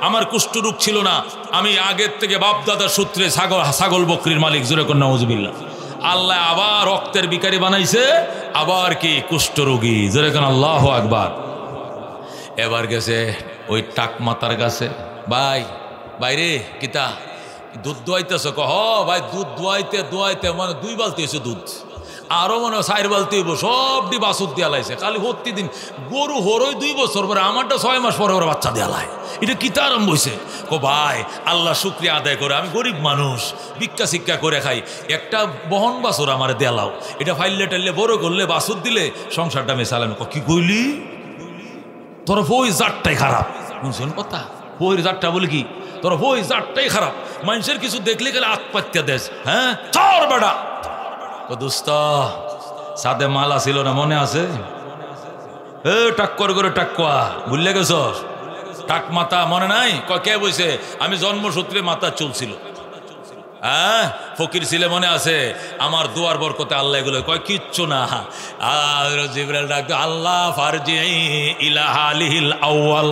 আমার কুষ্ঠরোগ ছিল না, আমি আগের থেকে বাপদাদার সূত্রে ছাগল বকরির মালিক। জোরে কর নাউজুবিল্লাহ। আল্লাহ আবার রক্তের ভিখারি বানাইছে, আবার কি কুষ্ঠরোগী। জোরে কর আল্লাহু আকবার। এবার গেছে ওই টাক মাতার কাছে, ভাই বাইরে কিতা দুধ দোয়াইতেছ কহ ভাই দুধ দোয়াইতে দোয়াইতে মানে 2 বালতি হয়েছে দুধ, আরো মনে হয় 4 বালতি হইব, সবটি বাছুর দিয়া লাইছে খালি প্রতিদিন। গরু হরই 2 বছর পরে, আমারটা 6 মাস পরে ওরা বাচ্চা দেয়া লাই। এটা কি তার আরম্ভ হয়েছে? কো ভাই আল্লাহ শুক্রিয়া আদায় করে, আমি গরিব মানুষ ভিক্ষা শিক্ষা করে খাই, একটা বহন বাছুর আমার দেলাও, এটা ফাইললে টাইলে বড় করলে বাছুর দিলে সংসারটা আমি চালাম। কি কইলি তোর বই জাতটাই খারাপ, শুনছেন কথা? বইয়ের জাতটা বলে কি তোর বই জাতটাই খারাপ, মানুষের কিছু দেখলে গেলে আত্মহত্যা দেশ। হ্যাঁ চর বেড়া দোস্ত সাদে মালা ছিল না মনে আছে? এ টাক্কর করে টাক্কা ভুললে গেছ? টাক মাথা মনে নাই? কে বইছে? আমি জন্মসূত্রে মাথা চুলছিল। হ্যাঁ ফকির ছিলে মনে আছে? আমার দুয়ার বরকতে আল্লাহ এগুলো কয় কিচ্ছু না। আর জিবরাইল ডাকতো আল্লাহ ফারজি ইলা হালিহিল আউয়াল,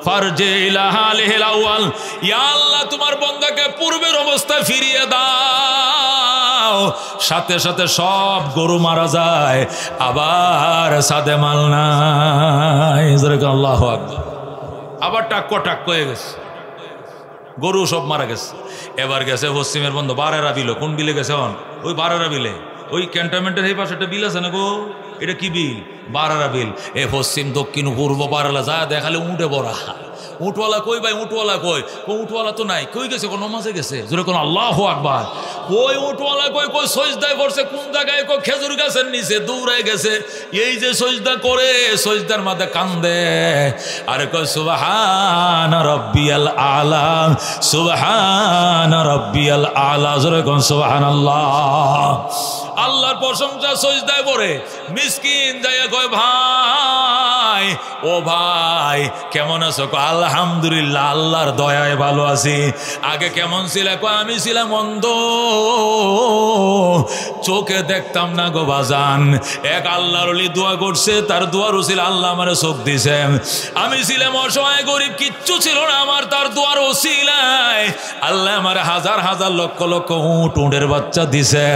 ফারজি ইলা হালিহিল আউয়াল, ইয়া আল্লাহ তোমার বান্দাকে পূর্বের অবস্থায় ফিরিয়ে দাও। সাথে সাথে সব গরু মারা যায়, আবার সাদে মাল নাই। আল্লাহু আকবার। আবার টাক্ক টাক্ক হয়ে গেছে, গরু সব মারা গেছে। এবার গেছে পশ্চিমের বন্ধ বারেরা বিল। কোন বিলে গেছে? ওই বারেরা বিলে, ওই ক্যান্টনমেন্টের এই পাশে একটা বিল আছে না গো, এটা কি বিল? বারেরা বিল। এ পশ্চিম দক্ষিণ পূর্ব বারেলা যা দেখালে উঠে বড়া। উঠওয়ালা কই ভাই? উঠওয়ালা কই? উঠওয়ালা তো নাই। কই গেছে? কোন নমাজে গেছে? জোরে কোন আল্লাহু আকবার। কই উঠওয়ালা কই? কই সজদায় পড়ছে। কোন জায়গায়? কই খেজুর গাছের নিচে দৌড়ায় গেছে। এই যে সজদা করে, সজদার মাঝে কান্দে আরে কই সুবহান রাব্বিয়াল আলা, সুবহান রাব্বিয়াল আলা। জোরে কোন সুবহানাল্লাহ। আল্লাহর প্রশংসা সজদায় পড়ে। মিসকিন যাইয়া কয় ভাই ও ভাই কেমন আছো? আলহামদুলিল্লাহ আল্লাহর দয়ায় ভালো আছি। আগে কেমন ছিলে? কয় আমি ছিলাম অন্ধ, চোখে দেখতাম না গো বাজান। এক আল্লাহর ওলি দোয়া করছে, তার দোয়ার উসিল আল্লাহ আমারে চোখ দিছে। আমি ছিলাম অসহায় গরিব, কিচ্ছু ছিল না আমার, তার দোয়ার ওসিলায় আল্লাহ আমার হাজার হাজার লক্ষ লক্ষ উটের বাচ্চা দিছে।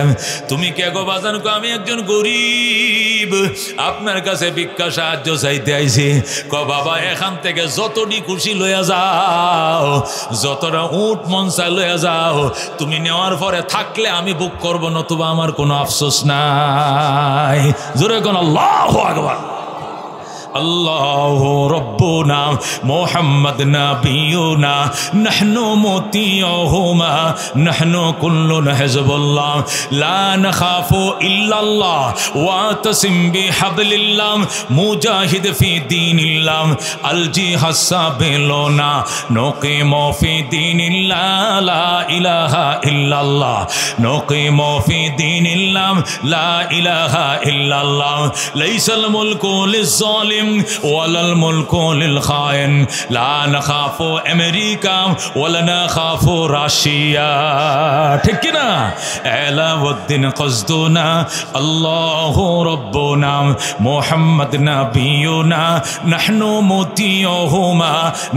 তুমি কে গো বাজান? কো আমি একজন গরিব, আপনার কাছে ভিক্ষা সাহায্য চাইতে আইছি। ক বাবা এখান থেকে যতটি খুশি লইয়া যাও, যতটা উট মন চাই লইয়া যাও, তুমি নেওয়ার পরে থাকলে আমি বুক করব, নতুবা আমার কোনো আফসোস নাই। জোরে কোন আল্লাহু আকবার। আল্লাহু রব্বুনা মুহাম্মদ নাবিয়ুনা নাহনু মুতিয়ুহুমা নাহনু কুল্লুন হিজবুল্লাহ লা নাখাফু ইল্লাল্লাহ ওয়া তাসিম বিহাবলিল্লাহ মুজাহিদ ফি দীনিল্লাহ আল জিহাদ সাবিলুনা নুকিমু ফি দীনিল্লাহ লা ইলাহা ইল্লাল্লাহ নুকিমু ফি দীনিল্লাহ লা ইলাহা ইল্লাল্লাহ লাইসাল মুলকু লিজ-জালিম ওয়ালাল মুলকু লিল খায়েন লা নাখাফু আমেরিকা ওয়ালা নাখাফু রাশিয়া। ঠিক কি না? আলাউদ্দিন কসদুনা আল্লাহু রাব্বুনা মুহাম্মদ নাবিয়ুনা নাহনু মুতিয়ুহুমা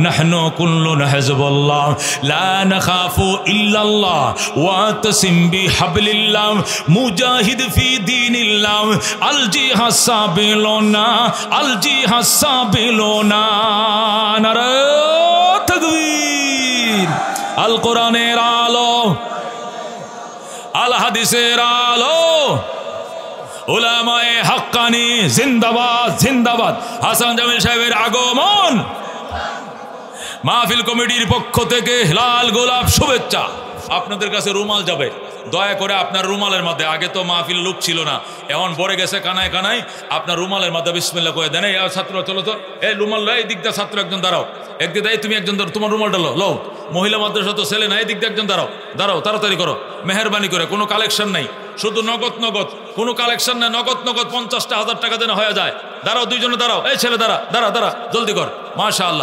নাহনু কুল্লুন হিজবুল্লাহ লা নাখাফু ইল্লাল্লাহ ওয়া তাসিম বিহাবলিল্লাহ মুজাহিদ ফি দীনিল্লাহ আল জিহাদ সাবিলুনা আল জিহাদ সাবিলুনা। নারে তাকবীর। আল কোরআনের আলো, আল হাদিসের আলো, উলামায়ে হাক্কানি জিন্দাবাদ জিন্দাবাদ। হাসান জামিল সাহেবের আগমন। মাহফিল কমিটির পক্ষ থেকে লাল গোলাপ শুভেচ্ছা। আপনাদের কাছে রুমাল যাবে, দয়া করে আপনার রুমালের মধ্যে, আগে তো মাহফিল লোক ছিল না, এখন ভরে গেছে কানায় কানায়, আপনার রুমালের মধ্যে বিসমিল্লাহ করে দেন। এই ছাত্র চলো তো, এই রুমাল লো, এই দিক দিয়ে ছাত্র একজন দাঁড়াও, একদিক দিয়ে তুমি একজন ধরো, তোমার রুমালটা লো লো। মহিলা মাদ্রাসা তো ছেলে না, এই দিক দিয়ে একজন দাঁড়াও দাঁড়াও, তাড়াতাড়ি করো মেহরবানি করে। কোনো কালেকশন নাই, শুধু নগদ নগদ, কোনো কালেকশন নাই, নগদ নগদ 50টা 1000 টাকা যেন হয়ে যায়। দাঁড়াও, দুইজনে দাঁড়াও, এই ছেলে দাঁড়া দাঁড়া দাঁড়া, জলদি কর। মাশাআল্লাহ।